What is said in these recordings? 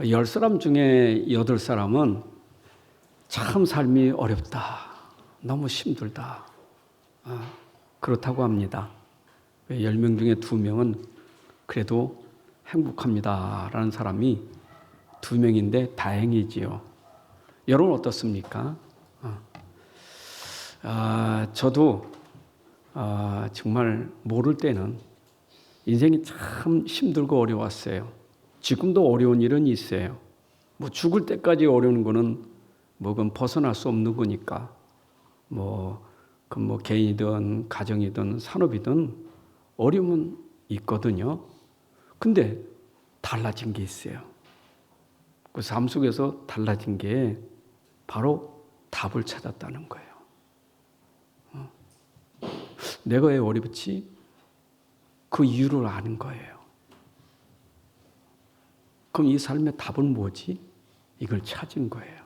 10사람 중에 8사람은 참 삶이 어렵다. 너무 힘들다. 그렇다고 합니다. 10명 중에 2명은 그래도 행복합니다. 라는 사람이 2명인데 다행이지요. 여러분 어떻습니까? 저도 정말 모를 때는 인생이 참 힘들고 어려웠어요. 지금도 어려운 일은 있어요. 뭐 죽을 때까지 어려운 거는 그건 벗어날 수 없는 거니까. 개인이든 가정이든 산업이든 어려움은 있거든요. 근데 달라진 게 있어요. 그 삶 속에서 달라진 게 바로 답을 찾았다는 거예요. 내가 왜 어렵지? 그 이유를 아는 거예요. 그럼 이 삶의 답은 뭐지? 이걸 찾은 거예요.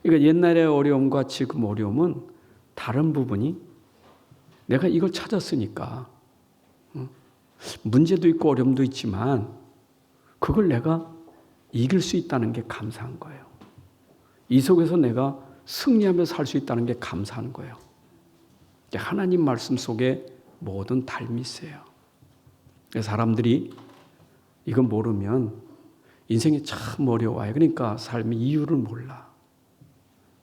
그러니까 옛날의 어려움과 지금 어려움은 다른 부분이 내가 이걸 찾았으니까 문제도 있고 어려움도 있지만 그걸 내가 이길 수 있다는 게 감사한 거예요. 이 속에서 내가 승리하며 살 수 있다는 게 감사한 거예요. 하나님 말씀 속에 모든 삶이 있어요. 사람들이 이거 모르면 인생이 참 어려워요. 그러니까 삶의 이유를 몰라.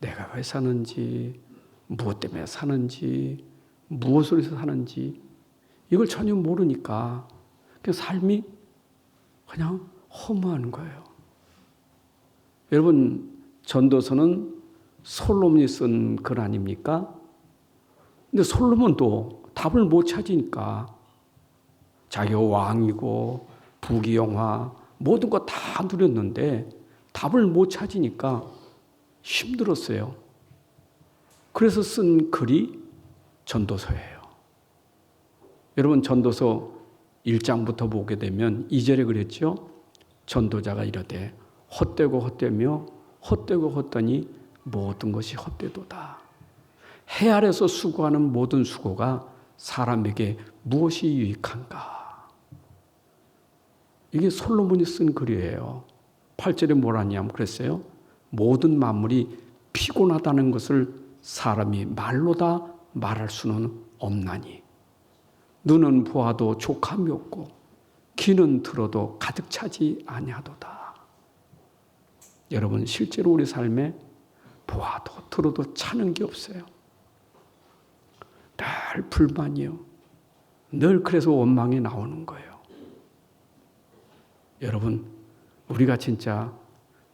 내가 왜 사는지, 무엇 때문에 사는지, 무엇을 해서 사는지 이걸 전혀 모르니까 삶이 그냥 허무한 거예요. 여러분 전도서는 솔로몬이 쓴 글 아닙니까? 근데 솔로몬도 답을 못 찾으니까 자기가 왕이고 부귀영화 모든 거 다 누렸는데 답을 못 찾으니까 힘들었어요. 그래서 쓴 글이 전도서예요. 여러분 전도서 1장부터 보게 되면 2절에 그랬죠. 전도자가 이르되 헛되고 헛되며 헛되고 헛되니 모든 것이 헛되도다. 해 아래서 수고하는 모든 수고가 사람에게 무엇이 유익한가? 이게 솔로몬이 쓴 글이에요. 8절에 뭐라 하냐면 그랬어요. 모든 만물이 피곤하다는 것을 사람이 말로 다 말할 수는 없나니 눈은 보아도 족함이 없고 귀는 들어도 가득 차지 아니하도다. 여러분 실제로 우리 삶에 보아도 들어도 차는 게 없어요. 늘 불만이요. 늘 그래서 원망이 나오는 거예요. 여러분 우리가 진짜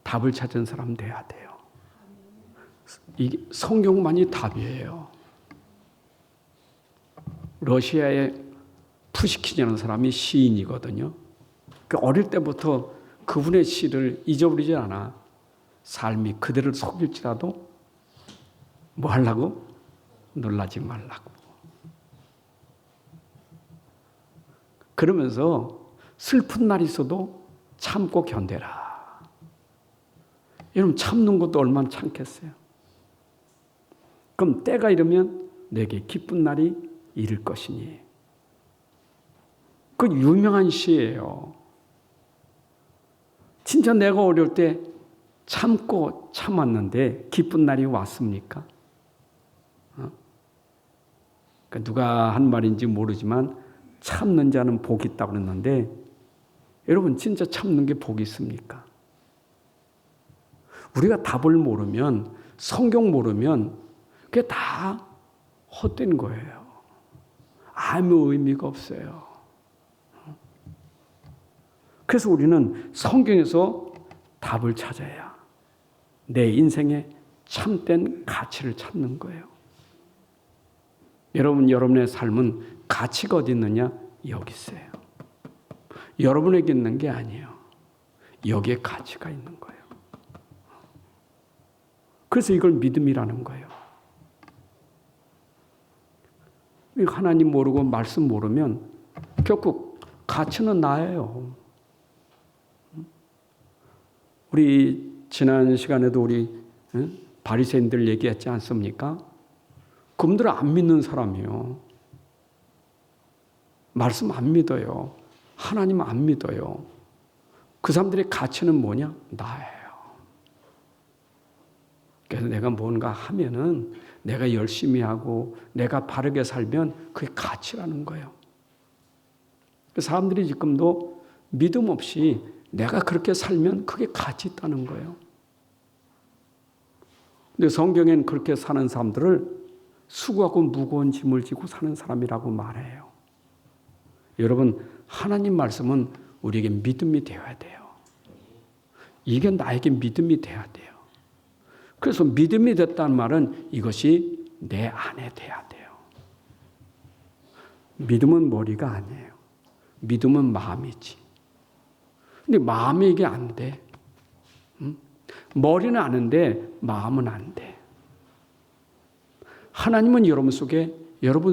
답을 찾은 사람 돼야 돼요. 이게 성경만이 답이에요. 러시아의 푸시킨이라는 사람이 시인이거든요. 어릴 때부터 그분의 시를 잊어버리지 않아. 삶이 그대를 속일지라도 뭐 하려고? 놀라지 말라고. 그러면서 슬픈 날이 있어도 참고 견뎌라. 여러분 참는 것도 얼마나 참겠어요. 그럼 때가 이르면 내게 기쁜 날이 이를 것이니. 그 유명한 시예요. 진짜 내가 어려울 때 참고 참았는데 기쁜 날이 왔습니까? 그러니까 누가 한 말인지 모르지만 참는 자는 복이 있다고 그랬는데 여러분 진짜 참는 게 복이 있습니까? 우리가 답을 모르면 성경 모르면 그게 다 헛된 거예요. 아무 의미가 없어요. 그래서 우리는 성경에서 답을 찾아야 내 인생의 참된 가치를 찾는 거예요. 여러분의 삶은 가치가 어디 있느냐? 여기 있어요. 여러분에게 있는 게 아니에요. 여기에 가치가 있는 거예요. 그래서 이걸 믿음이라는 거예요. 하나님 모르고 말씀 모르면 결국 가치는 나예요. 우리 지난 시간에도 우리 바리새인들 얘기했지 않습니까? 그분들은 안 믿는 사람이에요. 말씀 안 믿어요. 하나님 안 믿어요. 그 사람들의 가치는 뭐냐? 나예요. 그래서 내가 뭔가 하면은 내가 열심히 하고 내가 바르게 살면 그게 가치라는 거예요. 사람들이 지금도 믿음 없이 내가 그렇게 살면 그게 가치 있다는 거예요. 근데 성경엔 그렇게 사는 사람들을 수고하고 무거운 짐을 지고 사는 사람이라고 말해요. 여러분, 하나님 말씀은 우리에게 믿음이 되어야 돼요. 이게 나에게 믿음이 돼야 돼요. 그래서 믿음이 됐다는 말은 이것이 내 안에 돼야 돼요. 믿음은 머리가 아니에요. 믿음은 마음이지. 근데 마음이 이게 안 돼. 머리는 아는데 마음은 안 돼. 하나님은 여러분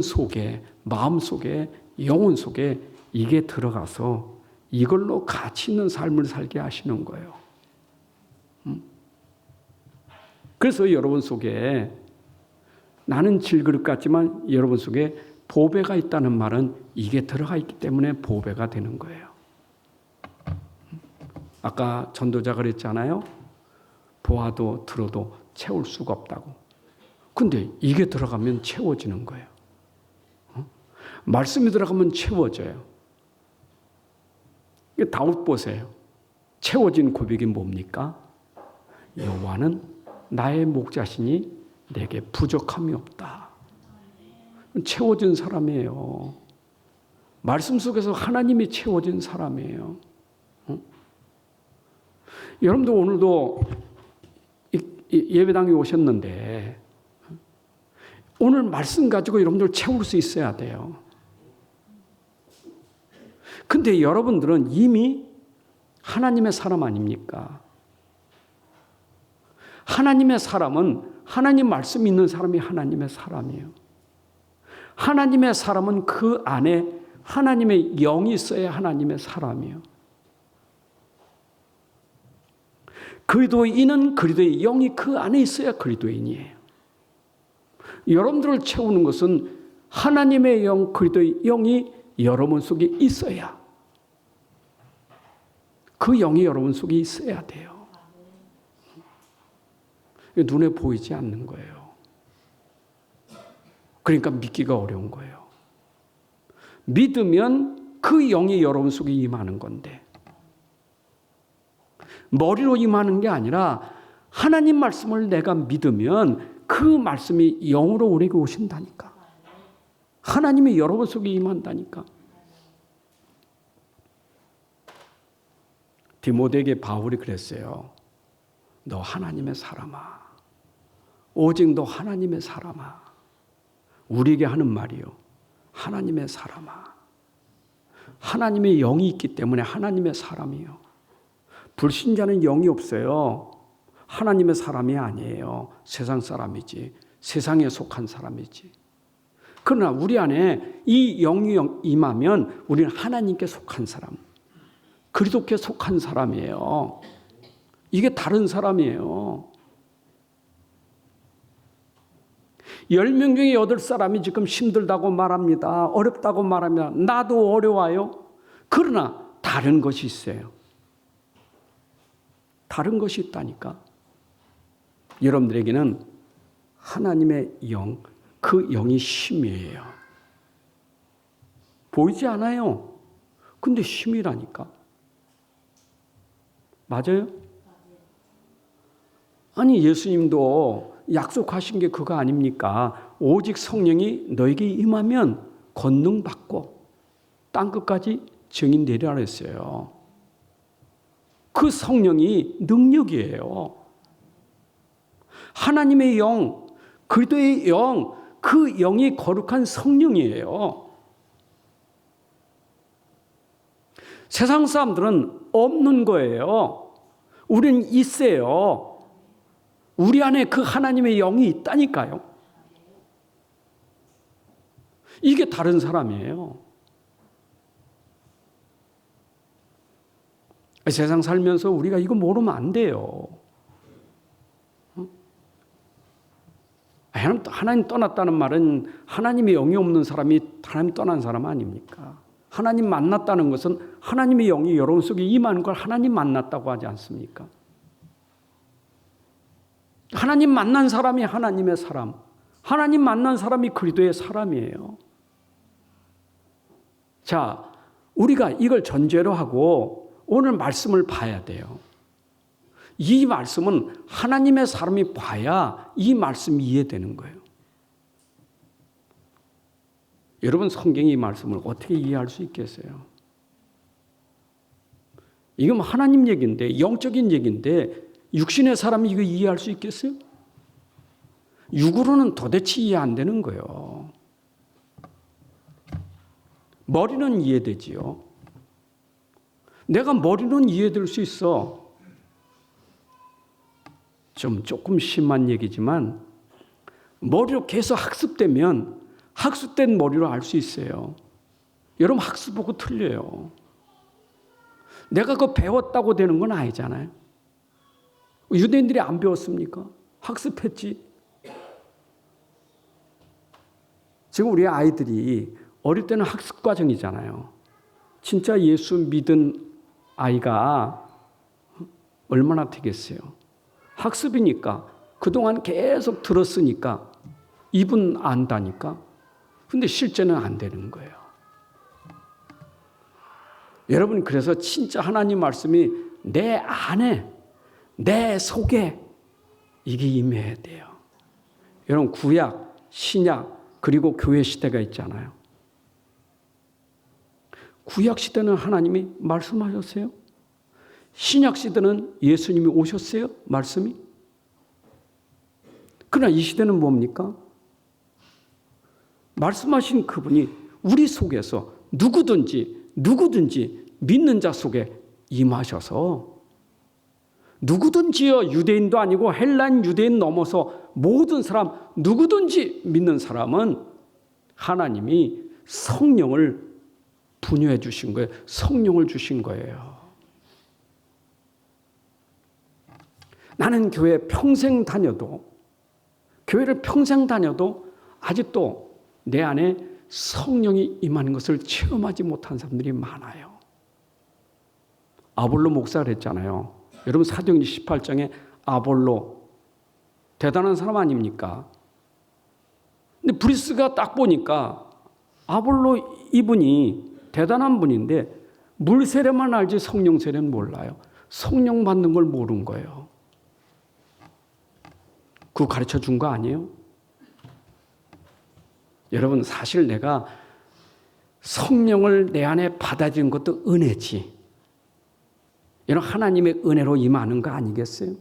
속에, 마음 속에, 영혼 속에 이게 들어가서 이걸로 가치 있는 삶을 살게 하시는 거예요. 그래서 여러분 속에 나는 질그릇 같지만 여러분 속에 보배가 있다는 말은 이게 들어가 있기 때문에 보배가 되는 거예요. 아까 전도자가 그랬잖아요. 보아도 들어도 채울 수가 없다고. 근데 이게 들어가면 채워지는 거예요. 말씀이 들어가면 채워져요. 다윗 보세요. 채워진 고백이 뭡니까? 여호와는 나의 목자시니 내게 부족함이 없다. 채워진 사람이에요. 말씀 속에서 하나님이 채워진 사람이에요. 여러분도 오늘도 예배당에 오셨는데 오늘 말씀 가지고 여러분들 채울 수 있어야 돼요. 근데 여러분들은 이미 하나님의 사람 아닙니까? 하나님의 사람은 하나님 말씀 있는 사람이 하나님의 사람이에요. 하나님의 사람은 그 안에 하나님의 영이 있어야 하나님의 사람이에요. 그리스도인은 그리스도의 영이 그 안에 있어야 그리스도인이에요. 여러분들을 채우는 것은 하나님의 영, 그리스도의 영이 여러분 속에 있어야, 그 영이 여러분 속에 있어야 돼요. 눈에 보이지 않는 거예요. 그러니까 믿기가 어려운 거예요. 믿으면 그 영이 여러분 속에 임하는 건데, 머리로 임하는 게 아니라 하나님 말씀을 내가 믿으면 그 말씀이 영으로 우리에게 오신다니까. 하나님이 여러분 속에 임한다니까. 디모데에게 바울이 그랬어요. 너 하나님의 사람아. 오직 너 하나님의 사람아. 우리에게 하는 말이요. 하나님의 사람아. 하나님의 영이 있기 때문에 하나님의 사람이요. 불신자는 영이 없어요. 하나님의 사람이 아니에요. 세상 사람이지. 세상에 속한 사람이지. 그러나 우리 안에 이 영이 임하면 우리는 하나님께 속한 사람, 그리스도께 속한 사람이에요. 이게 다른 사람이에요. 10명 중에 8사람이 지금 힘들다고 말합니다. 어렵다고 말합니다. 나도 어려워요. 그러나 다른 것이 있어요. 다른 것이 있다니까. 여러분들에게는 하나님의 영, 그 영이 힘이에요. 보이지 않아요. 근데 힘이라니까. 맞아요? 아니, 예수님도 약속하신 게 그거 아닙니까? 오직 성령이 너에게 임하면 권능 받고 땅끝까지 증인 되리라 했어요. 그 성령이 능력이에요. 하나님의 영, 그리스도의 영, 그 영이 거룩한 성령이에요. 세상 사람들은 없는 거예요. 우리는 있어요. 우리 안에 그 하나님의 영이 있다니까요. 이게 다른 사람이에요. 세상 살면서 우리가 이거 모르면 안 돼요. 하나님 떠났다는 말은 하나님의 영이 없는 사람이 하나님 떠난 사람 아닙니까? 하나님 만났다는 것은 하나님의 영이 여러분 속에 임하는 걸 하나님 만났다고 하지 않습니까? 하나님 만난 사람이 하나님의 사람, 하나님 만난 사람이 그리스도의 사람이에요. 자, 우리가 이걸 전제로 하고 오늘 말씀을 봐야 돼요. 이 말씀은 하나님의 사람이 봐야 이 말씀이 이해되는 거예요. 여러분, 성경이 이 말씀을 어떻게 이해할 수 있겠어요? 이건 하나님 얘기인데, 영적인 얘기인데 육신의 사람이 이거 이해할 수 있겠어요? 육으로는 도대체 이해 안 되는 거예요. 머리는 이해되지요. 내가 머리는 이해될 수 있어. 조금 심한 얘기지만 머리로 계속 학습되면 학습된 머리로 알 수 있어요. 여러분, 학습하고 틀려요. 내가 그거 배웠다고 되는 건 아니잖아요. 유대인들이 안 배웠습니까? 학습했지. 지금 우리 아이들이 어릴 때는 학습 과정이잖아요. 진짜 예수 믿은 아이가 얼마나 되겠어요? 학습이니까 그동안 계속 들었으니까 입은 안다니까. 근데 실제는 안 되는 거예요. 여러분, 그래서 진짜 하나님 말씀이 내 안에, 내 속에 이게 임해야 돼요. 여러분, 구약, 신약, 그리고 교회 시대가 있잖아요. 구약 시대는 하나님이 말씀하셨어요. 신약 시대는 예수님이 오셨어요. 말씀이. 그러나 이 시대는 뭡니까? 말씀하신 그분이 우리 속에서 누구든지 믿는 자 속에 임하셔서, 누구든지요, 유대인도 아니고 헬라인 유대인 넘어서 모든 사람, 누구든지 믿는 사람은 하나님이 성령을 분유해 주신 거예요. 성령을 주신 거예요. 나는 교회를 평생 다녀도 아직도 내 안에 성령이 임하는 것을 체험하지 못한 사람들이 많아요. 아볼로 목사가 그랬잖아요. 여러분, 사도행전 18장에 아볼로 대단한 사람 아닙니까? 근데 브리스가 딱 보니까 아볼로 이분이 대단한 분인데 물 세례만 알지 성령 세례는 몰라요. 성령 받는 걸 모르는 거예요. 그거 가르쳐 준 거 아니에요? 여러분, 사실 내가 성령을 내 안에 받아들인 것도 은혜지. 여러분, 하나님의 은혜로 임하는 거 아니겠어요?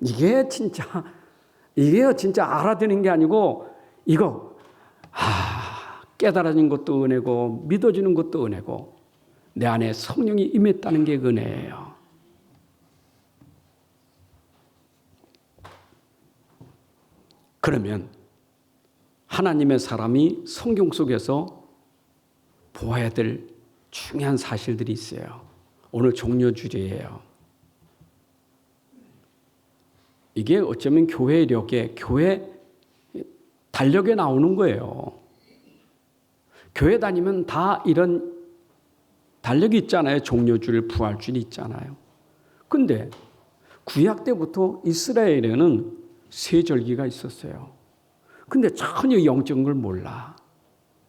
이게 진짜 알아듣는 게 아니고, 이거 깨달아진 것도 은혜고 믿어지는 것도 은혜고, 내 안에 성령이 임했다는 게 은혜예요. 그러면 하나님의 사람이 성경 속에서 보아야 될 중요한 사실들이 있어요. 오늘 종료 주제예요. 이게 어쩌면 교회력에, 교회 달력에 나오는 거예요. 교회 다니면 다 이런 달력이 있잖아요. 종료주일, 부활주일 있잖아요. 근데 구약 때부터 이스라엘에는 세절기가 있었어요. 근데 전혀 영적인 걸 몰라.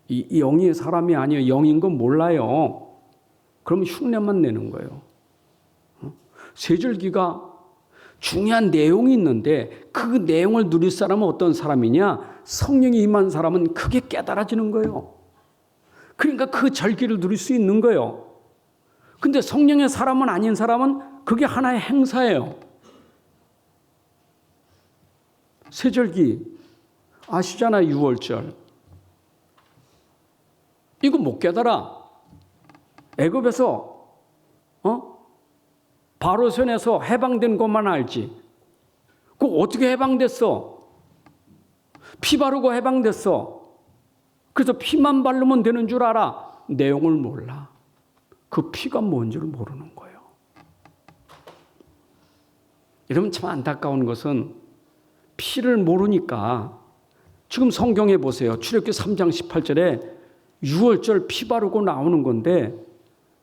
이 영의 사람이 아니에요. 영인 건 몰라요. 그럼 흉내만 내는 거예요. 세절기가 중요한 내용이 있는데 그 내용을 누릴 사람은 어떤 사람이냐? 성령이 임한 사람은 그게 깨달아지는 거예요. 그러니까 그 절기를 누릴 수 있는 거예요. 근데 성령의 사람은 아닌 사람은 그게 하나의 행사예요. 세절기 아시잖아요. 6월절. 이거 못 깨달아. 애굽에서 바로 손에서 해방된 것만 알지. 그거 어떻게 해방됐어? 피 바르고 해방됐어. 그래서 피만 바르면 되는 줄 알아. 내용을 몰라. 그 피가 뭔지를 모르는 거예요. 여러분, 참 안타까운 것은 피를 모르니까, 지금 성경에 보세요. 출애굽기 3장 18절에 유월절 피 바르고 나오는 건데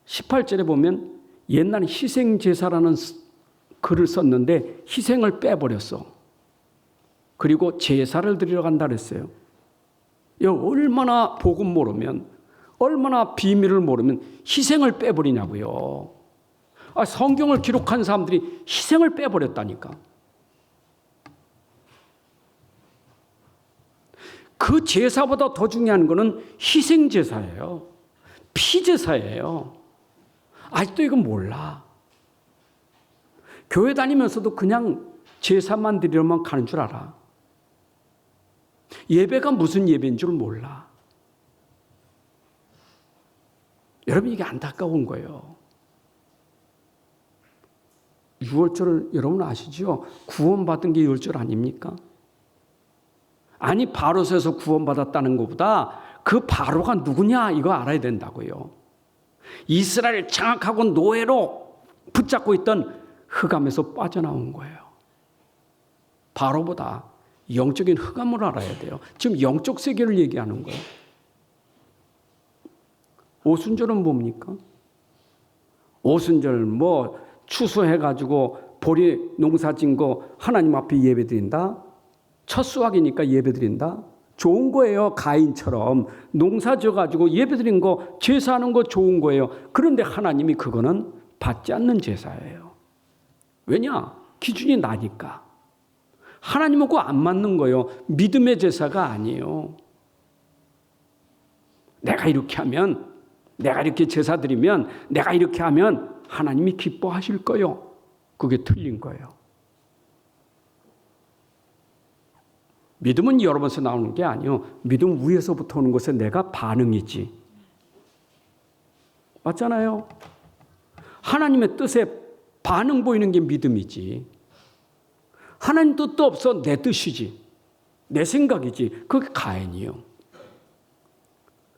18절에 보면 옛날 희생제사라는 글을 썼는데 희생을 빼버렸어. 그리고 제사를 드리러 간다 그랬어요. 얼마나 복음 모르면, 얼마나 비밀을 모르면 희생을 빼버리냐고요. 성경을 기록한 사람들이 희생을 빼버렸다니까. 그 제사보다 더 중요한 것은 희생제사예요. 피제사예요. 아직도 이거 몰라. 교회 다니면서도 그냥 제사만 드리러만 가는 줄 알아. 예배가 무슨 예배인 줄 몰라. 여러분, 이게 안타까운 거예요. 유월절 여러분 아시죠? 구원받은 게 유월절 아닙니까? 아니, 바로서에서 구원받았다는 것보다 그 바로가 누구냐 이거 알아야 된다고요. 이스라엘 장악하고 노예로 붙잡고 있던 흑암에서 빠져나온 거예요. 바로보다 영적인 흑암을 알아야 돼요. 지금 영적 세계를 얘기하는 거예요. 오순절은 뭡니까? 오순절 추수해가지고 보리 농사 진 거 하나님 앞에 예배드린다? 첫 수확이니까 예배드린다? 좋은 거예요. 가인처럼 농사 져가지고 예배드린 거, 제사하는 거 좋은 거예요. 그런데 하나님이 그거는 받지 않는 제사예요. 왜냐? 기준이 나니까. 하나님하고 안 맞는 거예요. 믿음의 제사가 아니에요. 내가 이렇게 하면, 내가 이렇게 제사 드리면, 내가 이렇게 하면 하나님이 기뻐하실 거예요. 그게 틀린 거예요. 믿음은 여러 번서 나오는 게 아니에요. 믿음 위에서부터 오는 것에 내가 반응이지. 맞잖아요. 하나님의 뜻에 반응 보이는 게 믿음이지. 하나님 뜻도 없어 내 뜻이지. 내 생각이지. 그게 가인이에요.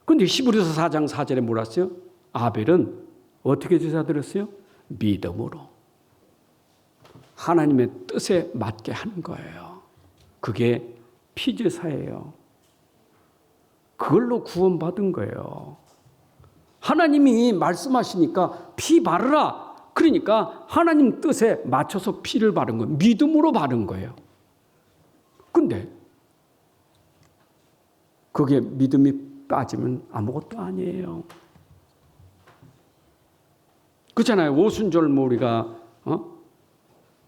그런데 히브리서 4장 4절에 뭐라 했어요? 아벨은 어떻게 제사 드렸어요? 믿음으로. 하나님의 뜻에 맞게 하는 거예요. 그게 피제사예요. 그걸로 구원받은 거예요. 하나님이 말씀하시니까 피 바르라. 그러니까 하나님 뜻에 맞춰서 피를 바른 거예요. 믿음으로 바른 거예요. 근데 그게 믿음이 빠지면 아무것도 아니에요. 그렇잖아요. 오순절 우리가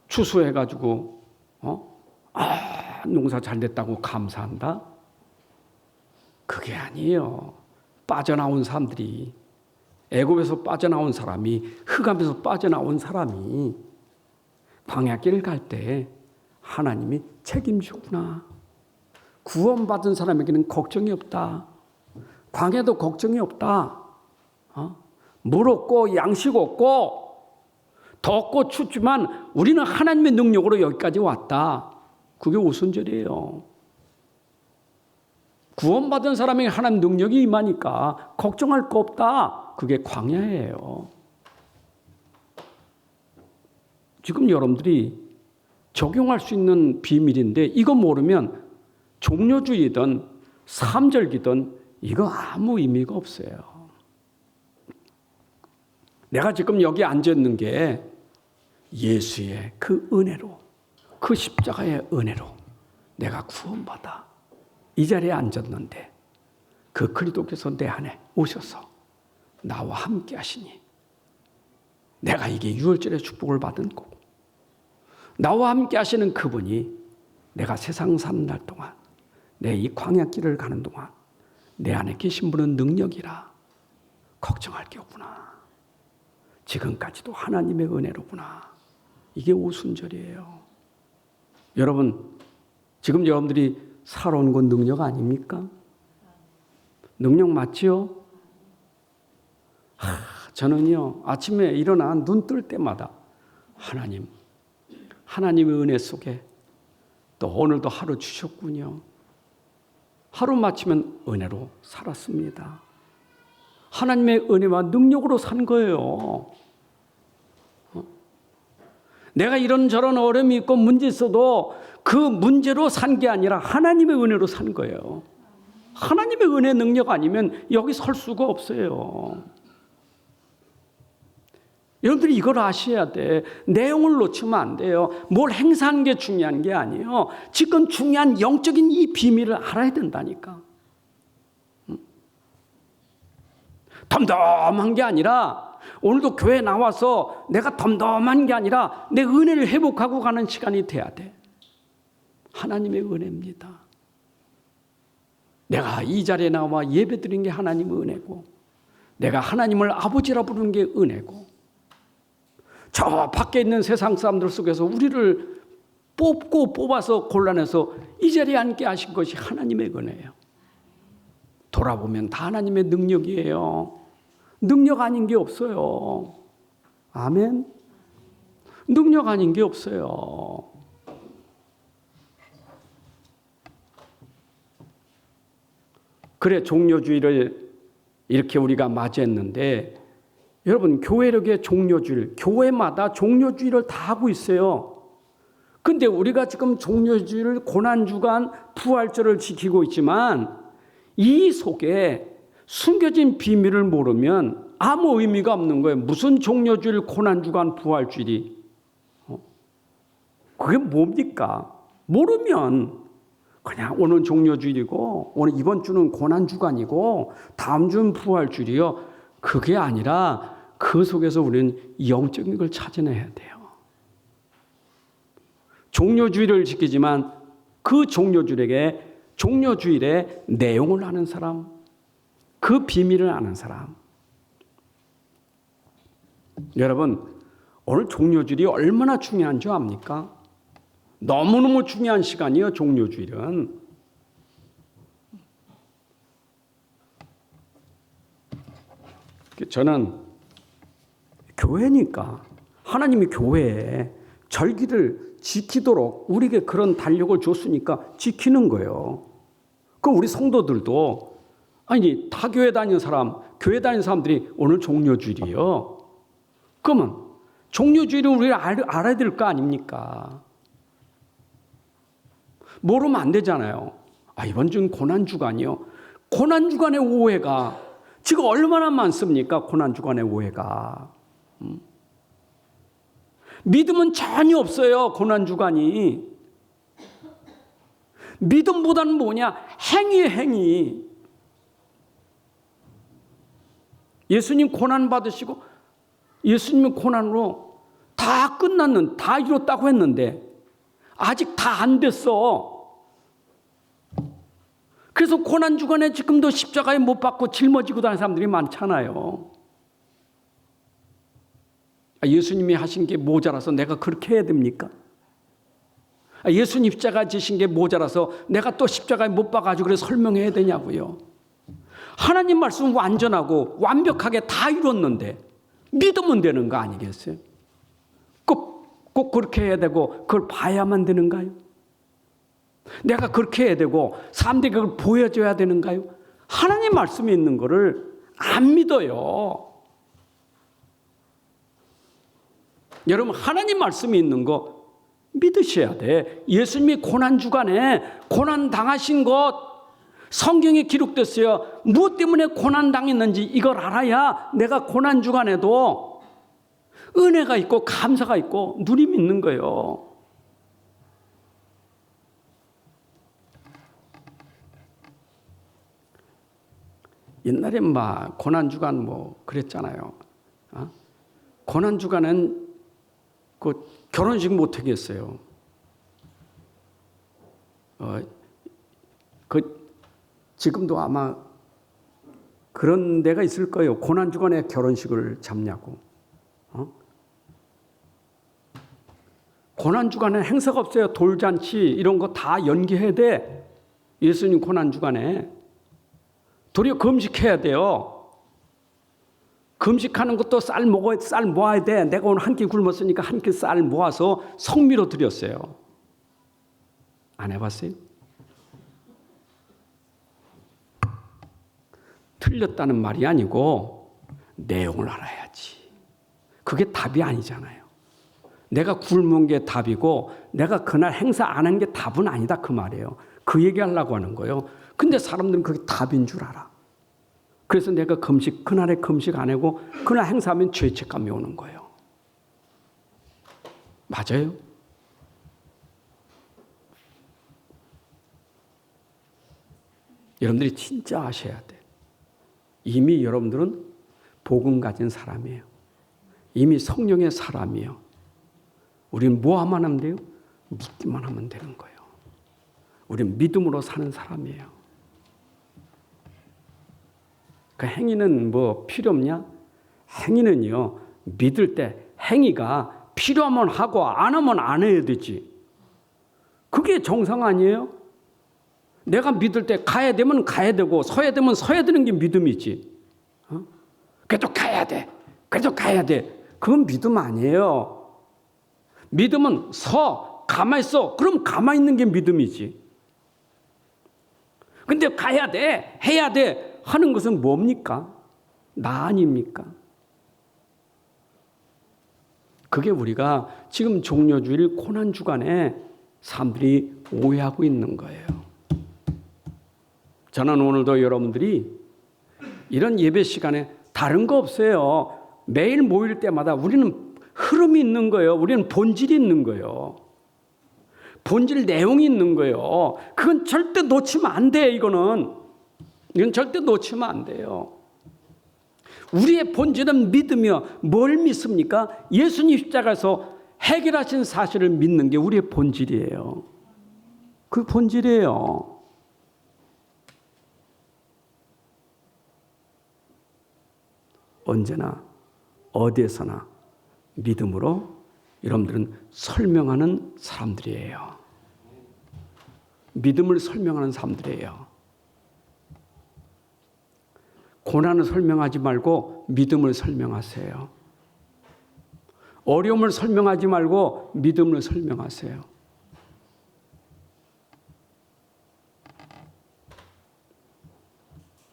추수해가지고 농사 잘 됐다고 감사한다? 그게 아니에요. 빠져나온 사람들이, 애굽에서 빠져나온 사람이, 흑암에서 빠져나온 사람이 광야길을 갈 때 하나님이 책임지구나. 구원받은 사람에게는 걱정이 없다. 광야도 걱정이 없다. 물 없고 양식 없고 덥고 춥지만 우리는 하나님의 능력으로 여기까지 왔다. 그게 오순절이에요. 구원받은 사람에게 하나님 능력이 임하니까 걱정할 거 없다. 그게 광야예요. 지금 여러분들이 적용할 수 있는 비밀인데 이거 모르면 종료주의든 삼절기든 이거 아무 의미가 없어요. 내가 지금 여기 앉아있는 게 예수의 그 은혜로, 그 십자가의 은혜로 내가 구원받아 이 자리에 앉았는데 그 그리스도께서 내 안에 오셔서 나와 함께 하시니 내가 이게 유월절의 축복을 받은 거고, 나와 함께 하시는 그분이 내가 세상 사는 날 동안, 내 이 광야길을 가는 동안 내 안에 계신 분은 능력이라 걱정할 게 없구나. 지금까지도 하나님의 은혜로구나. 이게 오순절이에요. 여러분, 지금 여러분들이 살아온 건 능력 아닙니까? 능력 맞지요? 저는요, 아침에 일어나 눈 뜰 때마다 하나님의 은혜 속에 또 오늘도 하루 주셨군요. 하루 마치면 은혜로 살았습니다. 하나님의 은혜와 능력으로 산 거예요. 내가 이런저런 어려움이 있고 문제 있어도 그 문제로 산 게 아니라 하나님의 은혜로 산 거예요. 하나님의 은혜 능력 아니면 여기 설 수가 없어요. 여러분들이 이걸 아셔야 돼. 내용을 놓치면 안 돼요. 뭘 행사하는 게 중요한 게 아니에요. 지금 중요한 영적인 이 비밀을 알아야 된다니까. 덤덤한 게 아니라 오늘도 교회 나와서 내가 덤덤한 게 아니라 내 은혜를 회복하고 가는 시간이 돼야 돼. 하나님의 은혜입니다. 내가 이 자리에 나와 예배드린 게 하나님의 은혜고, 내가 하나님을 아버지라 부르는 게 은혜고, 저 밖에 있는 세상 사람들 속에서 우리를 뽑아서 골라내서 이 자리에 앉게 하신 것이 하나님의 은혜예요. 돌아보면 다 하나님의 능력이에요. 능력 아닌 게 없어요. 아멘. 능력 아닌 게 없어요. 그래, 종료주의를 이렇게 우리가 맞이했는데, 여러분, 교회력의 종료주의, 교회마다 종료주의를 다 하고 있어요. 근데 우리가 지금 종료주의를 고난주간 부활절을 지키고 있지만 이 속에 숨겨진 비밀을 모르면 아무 의미가 없는 거예요. 무슨 종료주일, 고난주간, 부활주일이. 그게 뭡니까? 모르면 그냥 오늘 종료주일이고 오늘 이번 주는 고난주간이고 다음 주는 부활주일이요. 그게 아니라 그 속에서 우리는 영적인 걸 찾아내야 돼요. 종료주일을 지키지만 그 종료주일의 내용을 아는 사람, 그 비밀을 아는 사람. 여러분, 오늘 종료주일이 얼마나 중요한 줄 압니까? 너무너무 중요한 시간이에요, 종료주일은. 저는 교회니까 하나님이 교회에 절기를 지키도록 우리에게 그런 달력을 줬으니까 지키는 거예요. 그 우리 성도들도 아니 타 교회 다니는 사람, 교회 다니는 사람들이 오늘 종료주일이에요. 그러면 종료주일을 우리가 알아야 될 거 아닙니까? 모르면 안 되잖아요. 이번 주는 고난주간이요. 고난주간의 오해가 지금 얼마나 많습니까? 고난주간의 오해가. 믿음은 전혀 없어요. 고난주간이. 믿음보다는 뭐냐? 행위의 행위. 예수님 고난 받으시고 예수님의 고난으로 다 다 이뤘다고 했는데 아직 다 안 됐어. 그래서 고난주간에 지금도 십자가에 못 박고 짊어지고 다니는 사람들이 많잖아요. 예수님이 하신 게 모자라서 내가 그렇게 해야 됩니까? 예수님 십자가 지신 게 모자라서 내가 또 십자가에 못 박아가지고 그래서 설명해야 되냐고요. 하나님 말씀은 완전하고 완벽하게 다 이뤘는데 믿으면 되는 거 아니겠어요? 꼭 그렇게 해야 되고 그걸 봐야만 되는가요? 내가 그렇게 해야 되고 사람들이 그걸 보여줘야 되는가요? 하나님 말씀에 있는 거를 안 믿어요. 여러분, 하나님 말씀에 있는 거 믿으셔야 돼. 예수님이 고난주간에 고난 당하신 것 성경에 기록됐어요. 무엇 때문에 고난 당했는지 이걸 알아야 내가 고난주간에도 은혜가 있고 감사가 있고 누림이 있는 거예요. 옛날에 막 고난주간 그랬잖아요. 고난주간은 그 결혼식 못 하겠어요. 지금도 아마 그런 데가 있을 거예요. 고난주간에 결혼식을 잡냐고. 고난주간에 행사가 없어요. 돌잔치 이런 거 다 연기해야 돼. 예수님 고난주간에. 도리어 금식해야 돼요. 금식하는 것도 쌀 모아야 돼. 내가 오늘 한 끼 굶었으니까 한 끼 쌀 모아서 성미로 드렸어요. 안 해봤어요? 틀렸다는 말이 아니고 내용을 알아야지. 그게 답이 아니잖아요. 내가 굶은 게 답이고 내가 그날 행사 안 한 게 답은 아니다 그 말이에요. 그 얘기하려고 하는 거예요. 근데 사람들은 그게 답인 줄 알아. 그래서 내가 그날에 금식 안 하고 그날 행사하면 죄책감이 오는 거예요. 맞아요? 여러분들이 진짜 아셔야 돼. 이미 여러분들은 복음 가진 사람이에요. 이미 성령의 사람이에요. 우리는 뭐 하면 돼요? 믿기만 하면 되는 거예요. 우리는 믿음으로 사는 사람이에요. 그 행위는 뭐 필요 없냐? 행위는요, 믿을 때 행위가 필요하면 하고 안 하면 안 해야 되지. 그게 정상 아니에요? 내가 믿을 때 가야 되면 가야 되고 서야 되면 서야 되는 게 믿음이지. 그래도 가야 돼. 그래도 가야 돼. 그건 믿음 아니에요. 믿음은 가만히 있어. 그럼 가만히 있는 게 믿음이지. 근데 가야 돼. 해야 돼. 하는 것은 뭡니까? 나 아닙니까? 그게 우리가 지금 종려주일 고난주간에 사람들이 오해하고 있는 거예요. 저는 오늘도 여러분들이 이런 예배 시간에 다른 거 없어요. 매일 모일 때마다 우리는 흐름이 있는 거예요. 우리는 본질이 있는 거예요. 본질 내용이 있는 거예요. 그건 절대 놓치면 안 돼, 이건 절대 놓치면 안 돼요. 우리의 본질은 믿으며 뭘 믿습니까? 예수님 십자가에서 해결하신 사실을 믿는 게 우리의 본질이에요. 그 본질이에요. 언제나 어디에서나 믿음으로 여러분들은 설명하는 사람들이에요. 믿음을 설명하는 사람들이에요. 고난을 설명하지 말고 믿음을 설명하세요. 어려움을 설명하지 말고 믿음을 설명하세요.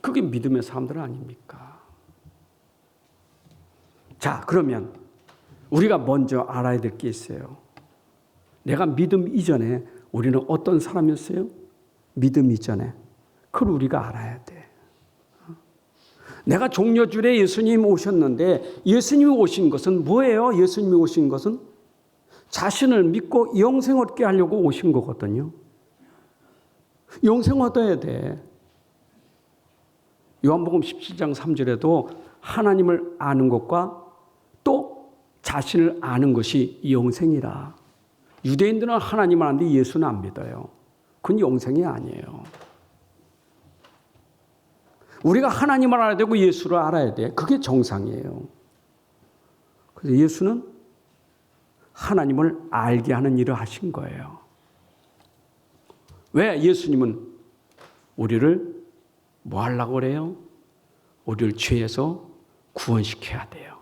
그게 믿음의 사람들 아닙니까? 자, 그러면 우리가 먼저 알아야 될 게 있어요. 내가 믿음 이전에 우리는 어떤 사람이었어요? 믿음 이전에. 그걸 우리가 알아야 돼. 내가 종려주일에 예수님 오셨는데 예수님이 오신 것은 뭐예요? 예수님이 오신 것은 자신을 믿고 영생 얻게 하려고 오신 거거든요. 영생 얻어야 돼. 요한복음 17장 3절에도 하나님을 아는 것과 또 자신을 아는 것이 영생이라. 유대인들은 하나님을 아는데 예수는 안 믿어요. 그건 영생이 아니에요. 우리가 하나님을 알아야 되고 예수를 알아야 돼. 그게 정상이에요. 그래서 예수는 하나님을 알게 하는 일을 하신 거예요. 왜? 예수님은 우리를 뭐 하려고 그래요? 우리를 죄에서 구원시켜야 돼요.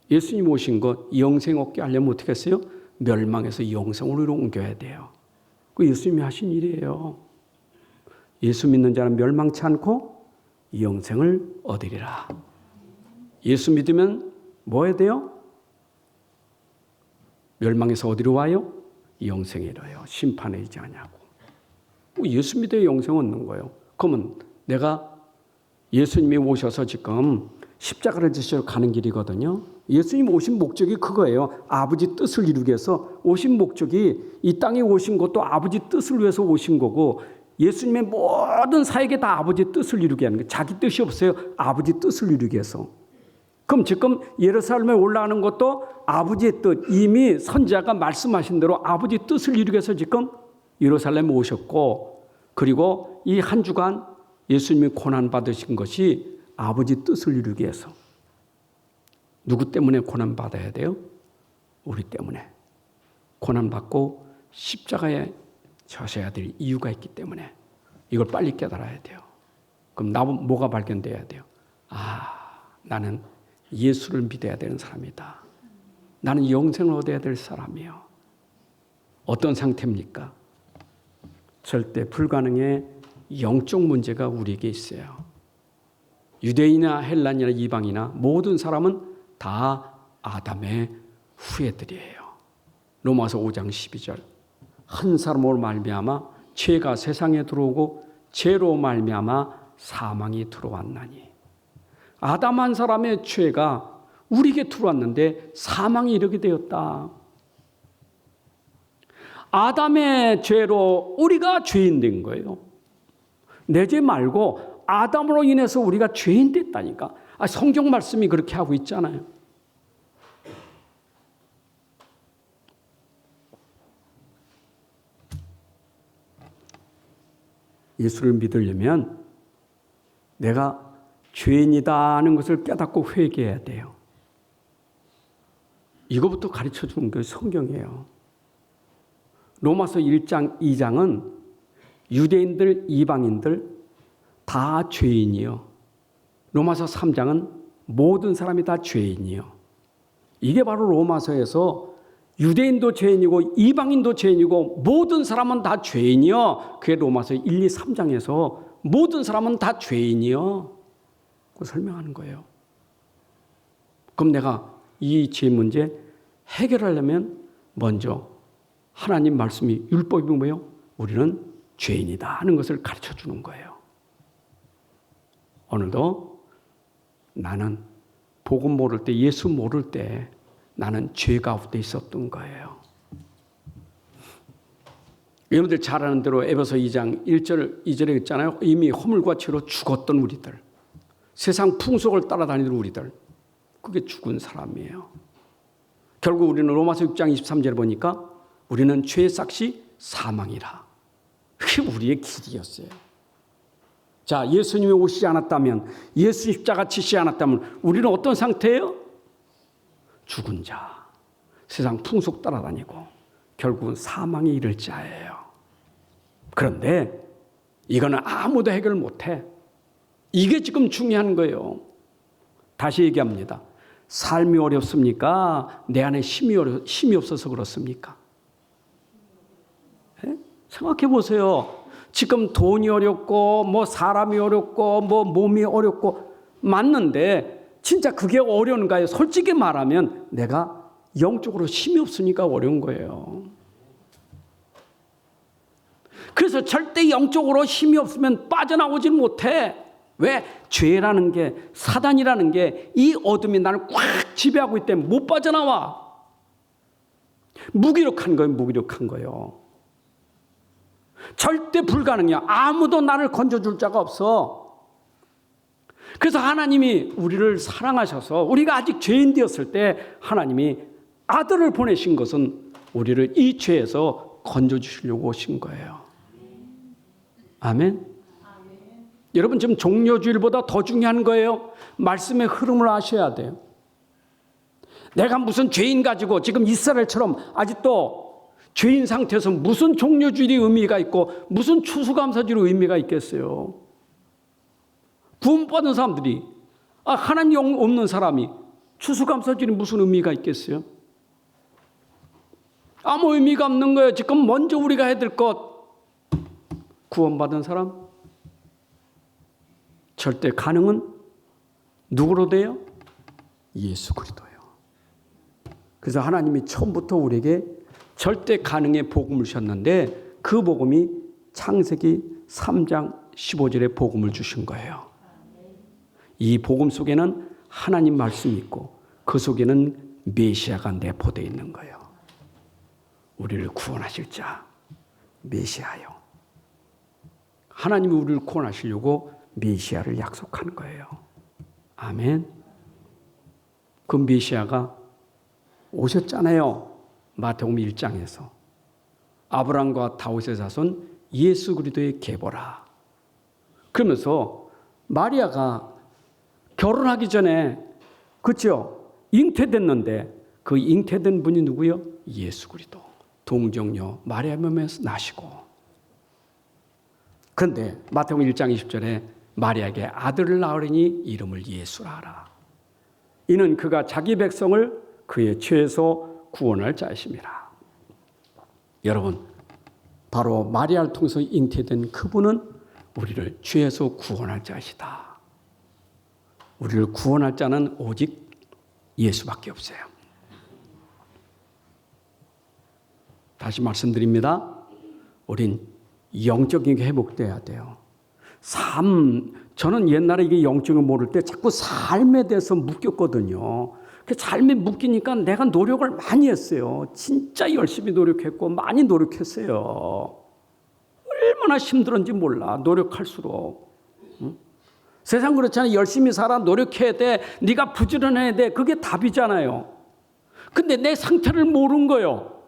예수님 오신 것 영생 얻게 하려면 어떻게 했어요? 멸망에서 영생으로 옮겨야 돼요. 그 예수님이 하신 일이에요. 예수 믿는 자는 멸망치 않고 영생을 얻으리라. 예수 믿으면 뭐 해야 돼요? 멸망에서 어디로 와요? 영생에 이르러요. 심판에 이지 아니하고. 예수 믿어야 영생 얻는 거예요. 그러면 내가 예수님이 오셔서 지금 십자가를 지시러 가는 길이거든요. 예수님 오신 목적이 그거예요. 아버지 뜻을 이루기 위해서 오신 목적이 이 땅에 오신 것도 아버지 뜻을 위해서 오신 거고 예수님의 모든 사역에 다 아버지 뜻을 이루게 하는 거예요. 자기 뜻이 없어요. 아버지 뜻을 이루기 위해서. 그럼 지금 예루살렘에 올라가는 것도 아버지의 뜻, 이미 선지자가 말씀하신 대로 아버지 뜻을 이루기 위해서 지금 예루살렘에 오셨고, 그리고 이 한 주간 예수님이 고난받으신 것이 아버지 뜻을 이루기 위해서. 누구 때문에 고난받아야 돼요? 우리 때문에. 고난받고 십자가에 져셔야 될 이유가 있기 때문에 이걸 빨리 깨달아야 돼요. 그럼 나는 뭐가 발견돼야 돼요? 나는 예수를 믿어야 되는 사람이다. 나는 영생을 얻어야 될 사람이에요. 어떤 상태입니까? 절대 불가능의 영적 문제가 우리에게 있어요. 유대인이나 헬란이나 이방이나 모든 사람은 다 아담의 후예들이에요. 로마서 5장 12절. 한 사람으로 말미암아 죄가 세상에 들어오고 죄로 말미암아 사망이 들어왔나니. 아담 한 사람의 죄가 우리에게 들어왔는데 사망이 이르게 되었다. 아담의 죄로 우리가 죄인 된 거예요. 내 죄 말고 아담으로 인해서 우리가 죄인 됐다니까. 성경 말씀이 그렇게 하고 있잖아요. 예수를 믿으려면 내가 죄인이다 하는 것을 깨닫고 회개해야 돼요. 이거부터 가르쳐 주는 게 성경이에요. 로마서 1장, 2장은 유대인들, 이방인들 다 죄인이요. 로마서 3장은 모든 사람이 다 죄인이요. 이게 바로 로마서에서 유대인도 죄인이고 이방인도 죄인이고 모든 사람은 다 죄인이요. 그게 로마서 1, 2, 3장에서 모든 사람은 다 죄인이요. 그 설명하는 거예요. 그럼 내가 이 죄 문제 해결하려면 먼저 하나님 말씀이 율법이 뭐예요? 우리는 죄인이다 하는 것을 가르쳐 주는 거예요. 오늘도 나는 복음 모를 때, 예수 모를 때 나는 죄 가운데 있었던 거예요. 여러분들 잘 아는 대로 에베소 2장 1절, 2절에 있잖아요. 이미 허물과 죄로 죽었던 우리들, 세상 풍속을 따라다니는 우리들, 그게 죽은 사람이에요. 결국 우리는 로마서 6장 23절에 보니까 우리는 죄의 삭시 사망이라. 그게 우리의 길이었어요. 자, 예수님이 오시지 않았다면, 예수 십자가 지시지 않았다면 우리는 어떤 상태예요? 죽은 자, 세상 풍속 따라다니고 결국은 사망에 이를 자예요. 그런데 이거는 아무도 해결 못해. 이게 지금 중요한 거예요. 다시 얘기합니다. 삶이 어렵습니까? 내 안에 힘이 없어서 그렇습니까? 네? 생각해 보세요. 지금 돈이 어렵고 뭐 사람이 어렵고 뭐 몸이 어렵고 맞는데 진짜 그게 어려운가요? 솔직히 말하면 내가 영적으로 힘이 없으니까 어려운 거예요. 그래서 절대 영적으로 힘이 없으면 빠져나오지 못해. 왜? 죄라는 게, 사단이라는 게 이 어둠이 나를 꽉 지배하고 있기 때문에 못 빠져나와. 무기력한 거예요. 무기력한 거예요. 절대 불가능이야. 아무도 나를 건져줄 자가 없어. 그래서 하나님이 우리를 사랑하셔서 우리가 아직 죄인 되었을 때 하나님이 아들을 보내신 것은 우리를 이 죄에서 건져주시려고 오신 거예요. 아멘. 여러분 지금 종려주일보다 더 중요한 거예요. 말씀의 흐름을 아셔야 돼요. 내가 무슨 죄인 가지고 지금 이스라엘처럼 아직도 죄인 상태에서 무슨 종려주일이 의미가 있고 무슨 추수감사주일의 의미가 있겠어요. 구원받은 사람들이 하나님 영 없는 사람이 추수감사주일이 무슨 의미가 있겠어요? 아무 의미가 없는 거예요. 지금 먼저 우리가 해야 될 것 구원받은 사람 절대 가능은 누구로 돼요? 예수 그리스도예요. 그래서 하나님이 처음부터 우리에게 절대 가능의 복음을 주셨는데 그 복음이 창세기 3장 15절에 복음을 주신 거예요. 이 복음 속에는 하나님 말씀이 있고 그 속에는 메시아가 내포되어 있는 거예요. 우리를 구원하실 자 메시아요. 하나님이 우리를 구원하시려고 메시아를 약속한 거예요. 아멘. 그 메시아가 오셨잖아요. 마태복음 1장에서. 아브라함과 다윗의 자손 예수 그리스도의 계보라. 그러면서 마리아가 결혼하기 전에 그렇죠? 잉태됐는데 그 잉태된 분이 누구요? 예수 그리스도. 동정녀 마리아 몸에서 나시고. 그런데 마태복음 1장 20절에 마리아에게 아들을 낳으리니 이름을 예수라 하라. 이는 그가 자기 백성을 그의 죄에서 구원할 자이심이라. 여러분, 바로 마리아를 통해서 잉태된 그분은 우리를 죄에서 구원할 자이시다. 우리를 구원할 자는 오직 예수밖에 없어요. 다시 말씀드립니다. 우린 영적인 게 회복돼야 돼요. 저는 옛날에 이게 영적을 모를 때 자꾸 삶에 대해서 묶였거든요. 그 삶에 묶이니까 내가 노력을 많이 했어요. 진짜 열심히 노력했고 많이 노력했어요. 얼마나 힘들었는지 몰라. 노력할수록. 응? 세상 그렇잖아요. 열심히 살아. 노력해야 돼. 네가 부지런해야 돼. 그게 답이잖아요. 근데 내 상태를 모르는 거예요.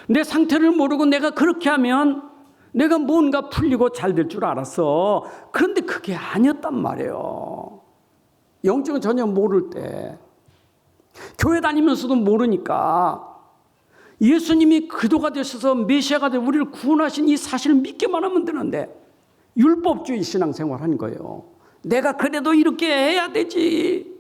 내 상태를 모르고 내가 그렇게 하면 내가 뭔가 풀리고 잘 될 줄 알았어. 그런데 그게 아니었단 말이에요. 영적은 전혀 모를 때. 교회 다니면서도 모르니까 예수님이 그도가 되셔서 메시아가 되어 우리를 구원하신 이 사실을 믿기만 하면 되는데 율법주의 신앙생활 한 거예요. 내가 그래도 이렇게 해야 되지.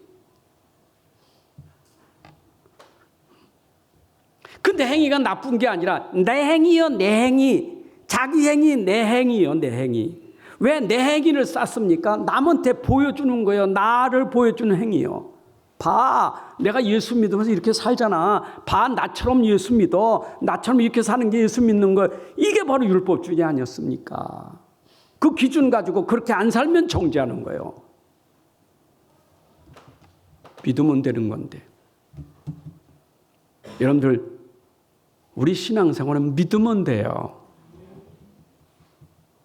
근데 행위가 나쁜 게 아니라 내 행위요, 내 행위. 자기 행위, 내 행위요, 내 행위. 왜 내 행위를 쌓습니까? 남한테 보여주는 거예요. 나를 보여주는 행위요. 봐, 내가 예수 믿으면서 이렇게 살잖아. 봐, 나처럼 예수 믿어. 나처럼 이렇게 사는 게 예수 믿는 거. 이게 바로 율법주의 아니었습니까? 그 기준 가지고 그렇게 안 살면 정죄하는 거예요. 믿으면 되는 건데. 여러분들, 우리 신앙생활은 믿으면 돼요.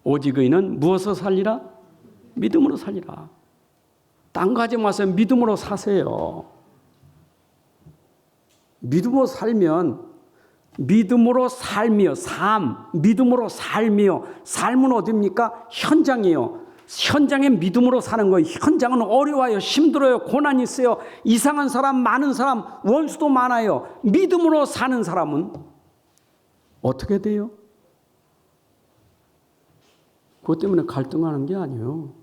오직 의인은 무엇으로 살리라? 믿음으로 살리라. 딴 거 하지 마세요. 믿음으로 사세요. 믿음으로 살면 믿음으로 삶이요. 믿음으로 삶이요. 삶은 어디입니까? 현장이요. 현장에 믿음으로 사는 거예요. 현장은 어려워요. 힘들어요. 고난이 있어요. 이상한 사람, 많은 사람, 원수도 많아요. 믿음으로 사는 사람은 어떻게 돼요? 그것 때문에 갈등하는 게 아니에요.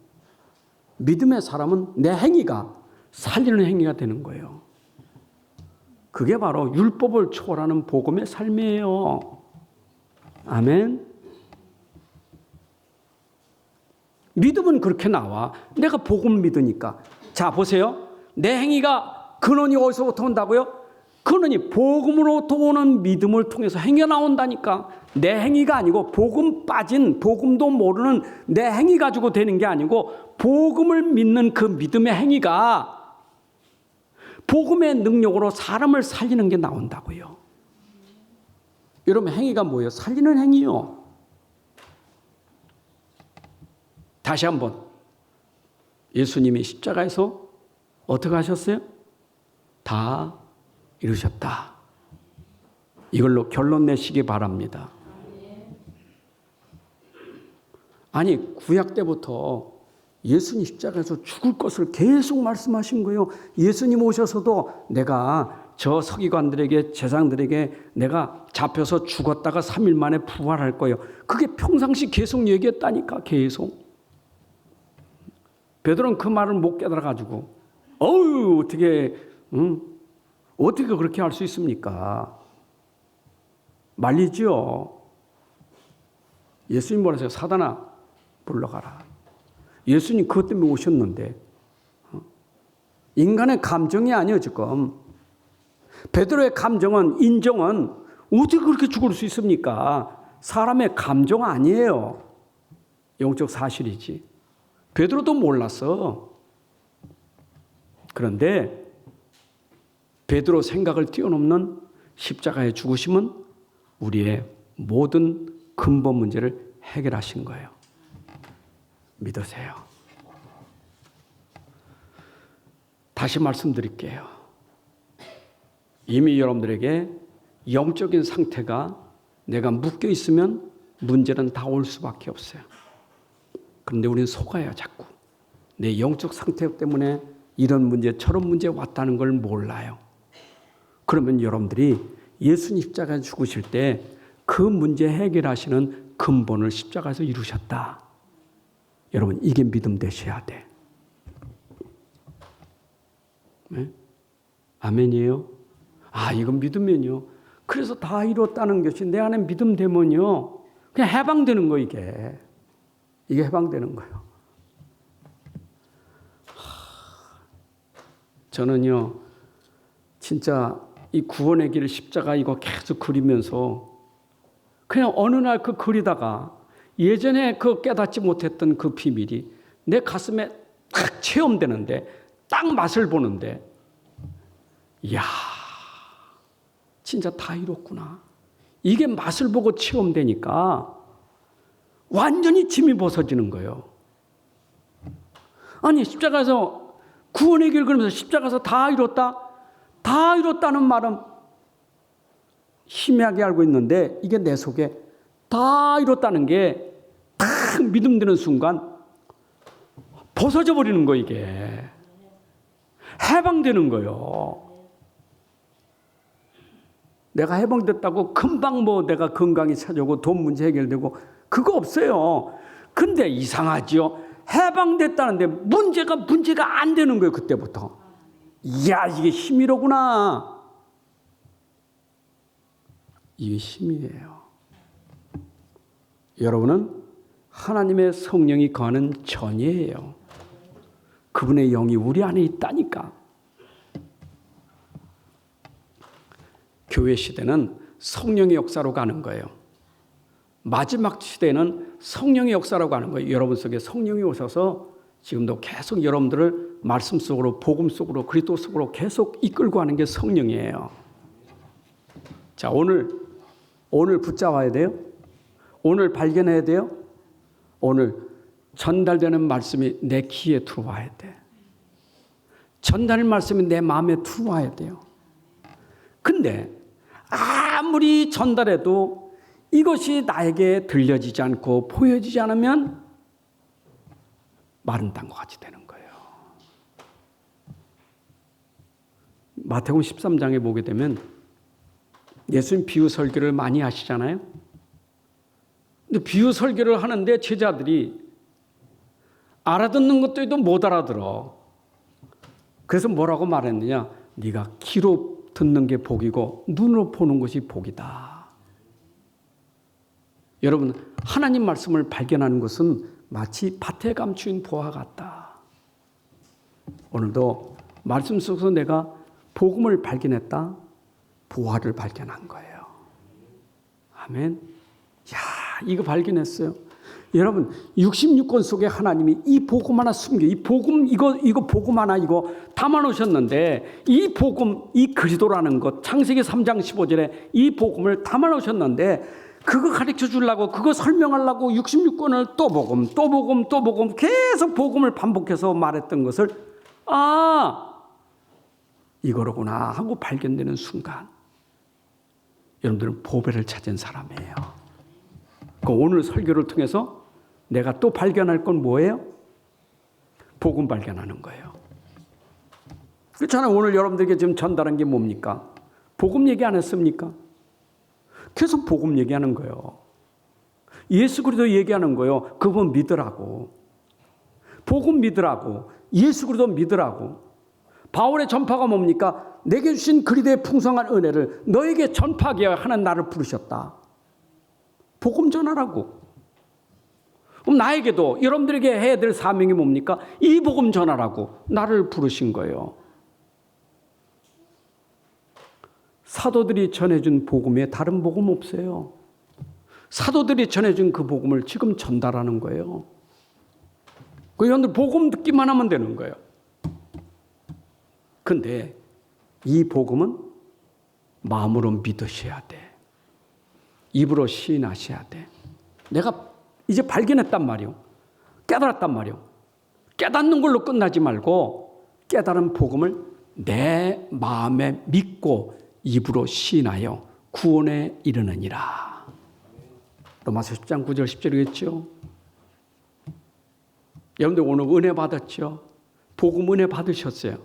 믿음의 사람은 내 행위가 살리는 행위가 되는 거예요. 그게 바로 율법을 초월하는 복음의 삶이에요. 아멘. 믿음은 그렇게 나와. 내가 복음 믿으니까. 자, 보세요. 내 행위가 근원이 어디서부터 온다고요? 근원이 복음으로부터 오는 믿음을 통해서 행위가 나온다니까. 내 행위가 아니고 복음 빠진, 복음도 모르는 내 행위 가지고 되는 게 아니고 복음을 믿는 그 믿음의 행위가 복음의 능력으로 사람을 살리는 게 나온다고요. 여러분, 행위가 뭐예요? 살리는 행위요. 다시 한번. 예수님이 십자가에서 어떻게 하셨어요? 다 이루셨다. 이걸로 결론 내시기 바랍니다. 아니, 구약 때부터 예수님 십자가에서 죽을 것을 계속 말씀하신 거예요. 예수님 오셔서도 내가 저 서기관들에게, 제사장들에게 내가 잡혀서 죽었다가 3일 만에 부활할 거예요. 그게 평상시 계속 얘기했다니까, 계속. 베드로는 그 말을 못 깨달아가지고 어떻게 그렇게 할 수 있습니까? 말리죠. 예수님 뭐라세요? 사단아, 물러가라. 예수님 그것 때문에 오셨는데 인간의 감정이 아니에요. 지금 베드로의 감정은, 인정은 어떻게 그렇게 죽을 수 있습니까? 사람의 감정 아니에요. 영적 사실이지. 베드로도 몰랐어. 그런데 베드로 생각을 뛰어넘는 십자가의 죽으심은 우리의 모든 근본 문제를 해결하신 거예요. 믿으세요. 다시 말씀드릴게요. 이미 여러분들에게 영적인 상태가 내가 묶여 있으면 문제는 다 올 수밖에 없어요. 그런데 우리는 속아요, 자꾸. 내 영적 상태 때문에 이런 문제, 저런 문제 왔다는 걸 몰라요. 그러면 여러분들이 예수님 십자가에 죽으실 때 그 문제 해결하시는 근본을 십자가에서 이루셨다. 여러분, 이게 믿음 되셔야 돼. 네? 아멘이에요? 아, 이건 믿으면요. 그래서 다 이뤘다는 것이 내 안에 믿음 되면요. 그냥 해방되는 거, 이게. 이게 해방되는 거예요. 저는요, 진짜 이 구원의 길 십자가 이거 계속 그리면서 그냥 어느 날 그 그리다가 예전에 그 깨닫지 못했던 그 비밀이 내 가슴에 딱 체험되는데, 딱 맛을 보는데, 이야, 진짜 다 이렇구나. 이게 맛을 보고 체험되니까 완전히 짐이 벗어지는 거예요. 아니, 십자가에서 구원의 길 걸으면서 십자가에서 다 이뤘다? 다 이뤘다는 말은 희미하게 알고 있는데, 이게 내 속에 다 이뤘다는 게 딱 믿음되는 순간 벗어져 버리는 거, 이게. 해방되는 거예요. 내가 해방됐다고 금방 뭐 내가 건강이 찾아오고 돈 문제 해결되고 그거 없어요. 근데 이상하지요. 해방됐다는데 문제가 안 되는 거예요, 그때부터. 이야, 이게 힘이로구나. 이게 힘이에요. 여러분은 하나님의 성령이 거하는 전이에요. 그분의 영이 우리 안에 있다니까. 교회 시대는 성령의 역사로 가는 거예요. 마지막 시대는 성령의 역사로 가는 거예요. 여러분 속에 성령이 오셔서 지금도 계속 여러분들을 말씀 속으로, 복음 속으로, 그리스도 속으로 계속 이끌고 가는 게 성령이에요. 자, 오늘 붙잡아야 돼요. 오늘 발견해야 돼요. 오늘 전달되는 말씀이 내 귀에 들어와야 돼. 전달의 말씀이 내 마음에 들어와야 돼요. 근데 아무리 전달해도 이것이 나에게 들려지지 않고 보여지지 않으면 마른 땅과 같이 되는 거예요. 마태복음 13장에 보게 되면 예수님 비유 설교를 많이 하시잖아요. 근데 비유 설교를 하는데 제자들이 알아듣는 것도 못 알아들어. 그래서 뭐라고 말했느냐? 네가 귀로 듣는 게 복이고 눈으로 보는 것이 복이다. 여러분, 하나님 말씀을 발견하는 것은 마치 밭에 감추인 보화 같다. 오늘도 말씀 속에서 내가 복음을 발견했다. 보화를 발견한 거예요. 아멘. 야, 이거 발견했어요. 여러분, 66권 속에 하나님이 이 복음 하나 숨겨, 이 복음, 이거 복음 하나 이거 담아놓으셨는데, 이 복음, 이 그리스도라는 것, 창세기 3장 15절에 이 복음을 담아놓으셨는데, 그거 가르쳐 주려고, 그거 설명하려고 66권을 또 복음, 계속 복음을 반복해서 말했던 것을, 이거로구나 하고 발견되는 순간, 여러분들은 보배를 찾은 사람이에요. 오늘 설교를 통해서 내가 또 발견할 건 뭐예요? 복음 발견하는 거예요. 그렇잖아요. 오늘 여러분들에게 지금 전달한 게 뭡니까? 복음 얘기 안 했습니까? 계속 복음 얘기하는 거예요. 예수 그리스도 얘기하는 거예요. 그분 믿으라고. 복음 믿으라고. 예수 그리스도 믿으라고. 바울의 전파가 뭡니까? 내게 주신 그리스도의 풍성한 은혜를 너에게 전파하게 하는 나를 부르셨다. 복음 전하라고. 그럼 나에게도 여러분들에게 해야 될 사명이 뭡니까? 이 복음 전하라고 나를 부르신 거예요. 사도들이 전해준 복음에 다른 복음 없어요. 사도들이 전해준 그 복음을 지금 전달하는 거예요. 그 여러분들 복음 듣기만 하면 되는 거예요. 근데 이 복음은 마음으로 믿으셔야 돼. 입으로 시인하셔야 돼. 내가 이제 발견했단 말이요. 깨달았단 말이요. 깨닫는 걸로 끝나지 말고 깨달은 복음을 내 마음에 믿고 입으로 시인하여 구원에 이르느니라. 로마서 10장 9절 10절이겠죠. 여러분들 오늘 은혜 받았죠? 복음 은혜 받으셨어요.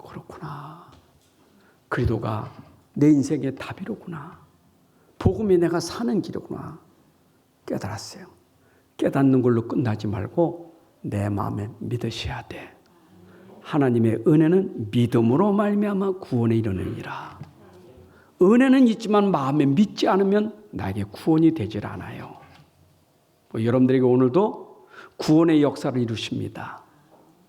그렇구나. 그리도가 내 인생의 답이로구나. 복음이 내가 사는 길이구나. 깨달았어요. 깨닫는 걸로 끝나지 말고 내 마음에 믿으셔야 돼. 하나님의 은혜는 믿음으로 말미암아 구원에 이르느니라. 은혜는 있지만 마음에 믿지 않으면 나에게 구원이 되질 않아요. 여러분들에게 오늘도 구원의 역사를 이루십니다.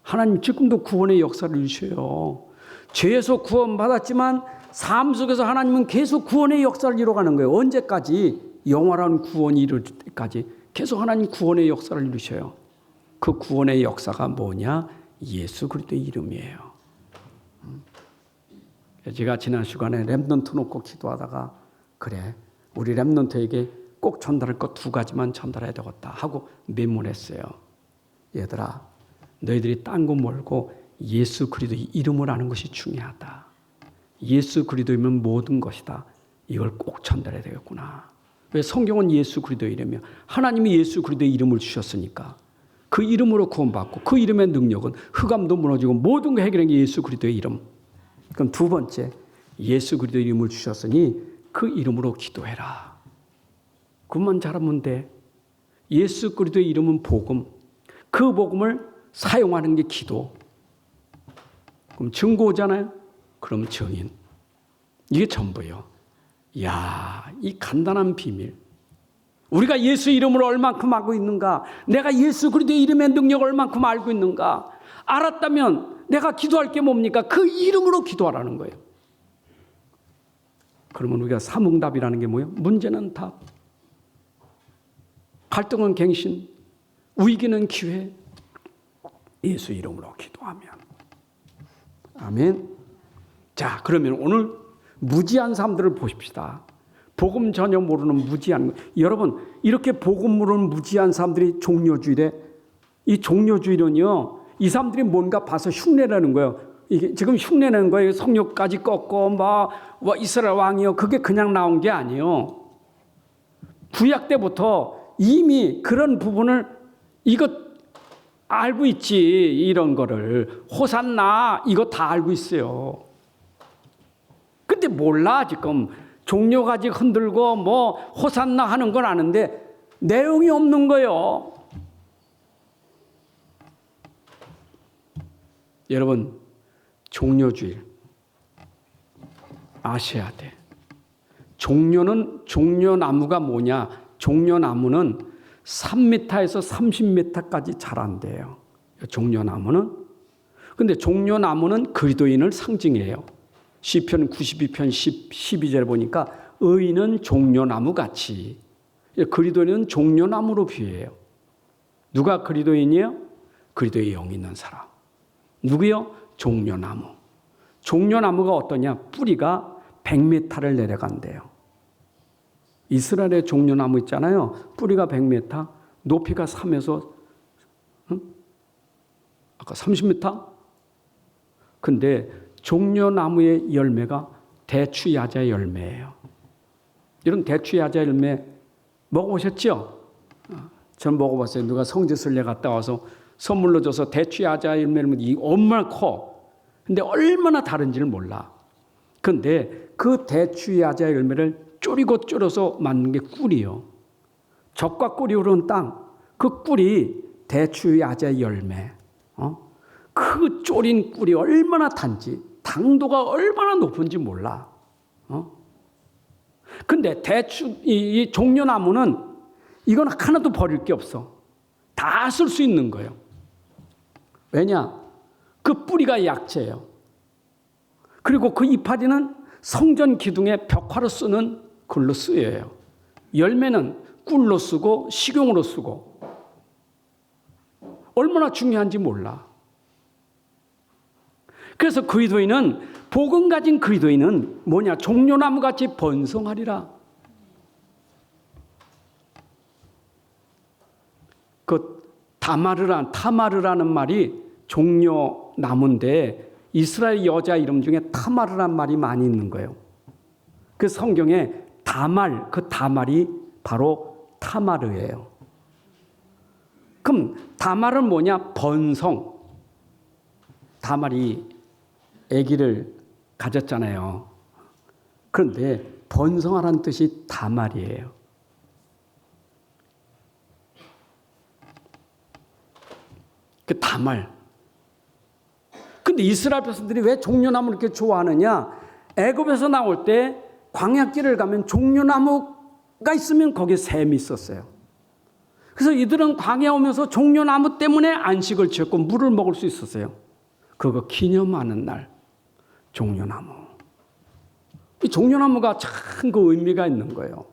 하나님 지금도 구원의 역사를 이루셔요. 죄에서 구원받았지만 삶 속에서 하나님은 계속 구원의 역사를 이루어가는 거예요. 언제까지? 영원한 구원이 이룰 때까지 계속 하나님 구원의 역사를 이루셔요. 그 구원의 역사가 뭐냐? 예수 그리스도의 이름이에요. 제가 지난 시간에 렘넌트 놓고 기도하다가 그래 우리 렘넌트에게 꼭 전달할 것 2가지만 전달해야 되겠다 하고 메모했어요. 얘들아 너희들이 딴 거 몰고 예수 그리스도의 이름을 아는 것이 중요하다. 예수 그리스도이면 모든 것이다. 이걸 꼭 전달해야 되겠구나. 왜? 성경은 예수 그리스도의 이름이요. 하나님이 예수 그리스도의 이름을 주셨으니까 그 이름으로 구원받고 그 이름의 능력은 흑암도 무너지고 모든 거 해결한 게 예수 그리스도의 이름. 그럼 2번째, 예수 그리스도의 이름을 주셨으니 그 이름으로 기도해라. 그것만 잘하면 돼. 예수 그리스도의 이름은 복음. 그 복음을 사용하는 게 기도. 그럼 증거잖아요. 그럼 증인. 이게 전부예요. 이야, 이 간단한 비밀. 우리가 예수 이름을 얼만큼 알고 있는가? 내가 예수 그리스도의 이름의 능력을 얼만큼 알고 있는가? 알았다면 내가 기도할 게 뭡니까? 그 이름으로 기도하라는 거예요. 그러면 우리가 삼응답이라는 게 뭐예요? 문제는 답, 갈등은 갱신, 위기는 기회. 예수 이름으로 기도하면. 아멘. 자, 그러면 오늘 무지한 사람들을 보십시다. 복음 전혀 모르는 무지한, 여러분 이렇게 복음 모르는 무지한 사람들이 종려주일에, 이 종려주일은요 이 사람들이 뭔가 봐서 흉내내는 거예요. 이게 지금 흉내내는 거예요. 성령까지 꺾고 뭐 이스라엘 왕이요, 그게 그냥 나온 게 아니에요. 구약 때부터 이미 그런 부분을 이것 알고 있지. 이런 거를 호산나 이거 다 알고 있어요. 근데 몰라. 지금 종려가 아직 흔들고 뭐 호산나 하는 건 아는데 내용이 없는 거예요. 여러분 종려주일 아셔야 돼. 종려나무가 뭐냐? 종려나무는 3m에서 30m까지 자란대요. 종려나무는. 근데 종려나무는 그리스도인을 상징해요. 시편 92편 12절에 보니까 의인은 종려나무 같이. 그리스도인은 종려나무로 비유해요. 누가 그리스도인이에요? 그리스도의 영 있는 사람. 누구요? 종려나무. 종려나무가 어떠냐? 뿌리가 100m를 내려간대요. 이스라엘의 종려나무 있잖아요. 뿌리가 100m, 높이가 3에서 아까 30m? 근데 종려나무의 열매가 대추야자 열매예요. 이런 대추야자 열매 먹어보셨죠? 전 먹어봤어요. 누가 성지순례 갔다 와서 선물로 줘서 대추야자 열매는 얼마나 커. 근데 얼마나 다른지를 몰라. 근데 그 대추야자 열매를 쪼리고 쪼려서 만든 게 꿀이요. 적과 꿀이 흐르는 땅, 그 꿀이 대추야자 열매. 그 쪼린 꿀이 얼마나 단지, 당도가 얼마나 높은지 몰라. 근데 이 종려나무는 이건 하나도 버릴 게 없어. 다 쓸 수 있는 거예요. 왜냐? 그 뿌리가 약재예요. 그리고 그 이파리는 성전 기둥에 벽화로 쓰는 글로 쓰여요. 열매는 꿀로 쓰고 식용으로 쓰고. 얼마나 중요한지 몰라. 그래서 그리스도인은, 복음 가진 그리스도인은 뭐냐? 종려나무같이 번성하리라. 그 타마르라는 말이 종려나무인데 이스라엘 여자 이름 중에 타마르란 말이 많이 있는 거예요. 그 성경에 그 다말이 바로 타마르예요. 그럼 다말은 뭐냐? 번성. 다말이 아기를 가졌잖아요. 그런데 번성하라는 뜻이 다말이에요. 그 다말. 근데 이스라엘 백성들이 왜 종려나무를 이렇게 좋아하느냐? 애굽에서 나올 때 광야길을 가면 종려나무가 있으면 거기에 샘이 있었어요. 그래서 이들은 광야 오면서 종려나무 때문에 안식을 취했고 물을 먹을 수 있었어요. 그거 기념하는 날, 종려나무. 이 종려나무가 참 그 의미가 있는 거예요.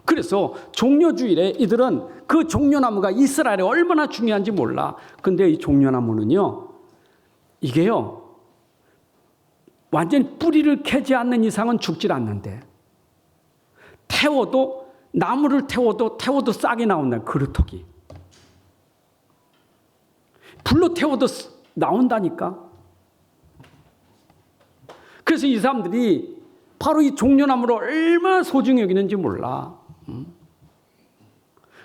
그래서 종려주일에 이들은 그 종려나무가 이스라엘에 얼마나 중요한지 몰라. 근데 이 종려나무는요, 이게요, 완전히 뿌리를 캐지 않는 이상은 죽질 않는데, 태워도, 나무를 태워도 싹이 나온다. 그루터기. 불로 태워도 나온다니까. 그래서 이 사람들이 바로 이 종려나무를 얼마나 소중히 여기는지 몰라.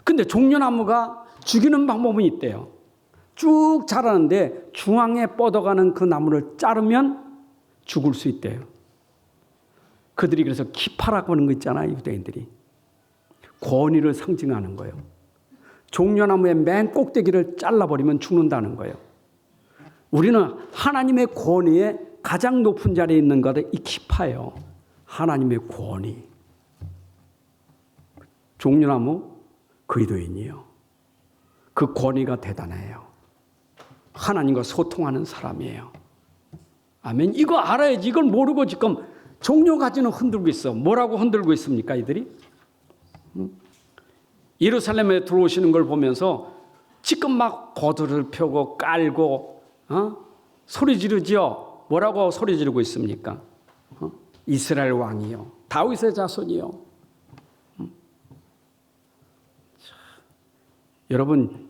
근데 종려나무가 죽이는 방법은 있대요. 쭉 자라는데 중앙에 뻗어가는 그 나무를 자르면 죽을 수 있대요. 그들이 그래서 키파라고 하는 거 있잖아요. 유대인들이. 권위를 상징하는 거예요. 종려나무의 맨 꼭대기를 잘라버리면 죽는다는 거예요. 우리는 하나님의 권위에 가장 높은 자리에 있는 거다. 이 키파예요. 하나님의 권위. 종려나무 그리스도인이요. 그 권위가 대단해요. 하나님과 소통하는 사람이에요. 아멘. 이거 알아야지. 이걸 모르고 지금 종려가지는 흔들고 있어. 뭐라고 흔들고 있습니까, 이들이? 예루살렘에 들어오시는 걸 보면서 지금 막 거들을 펴고 깔고 소리 지르지요. 뭐라고 소리 지르고 있습니까? 이스라엘 왕이요. 다윗의 자손이요. 여러분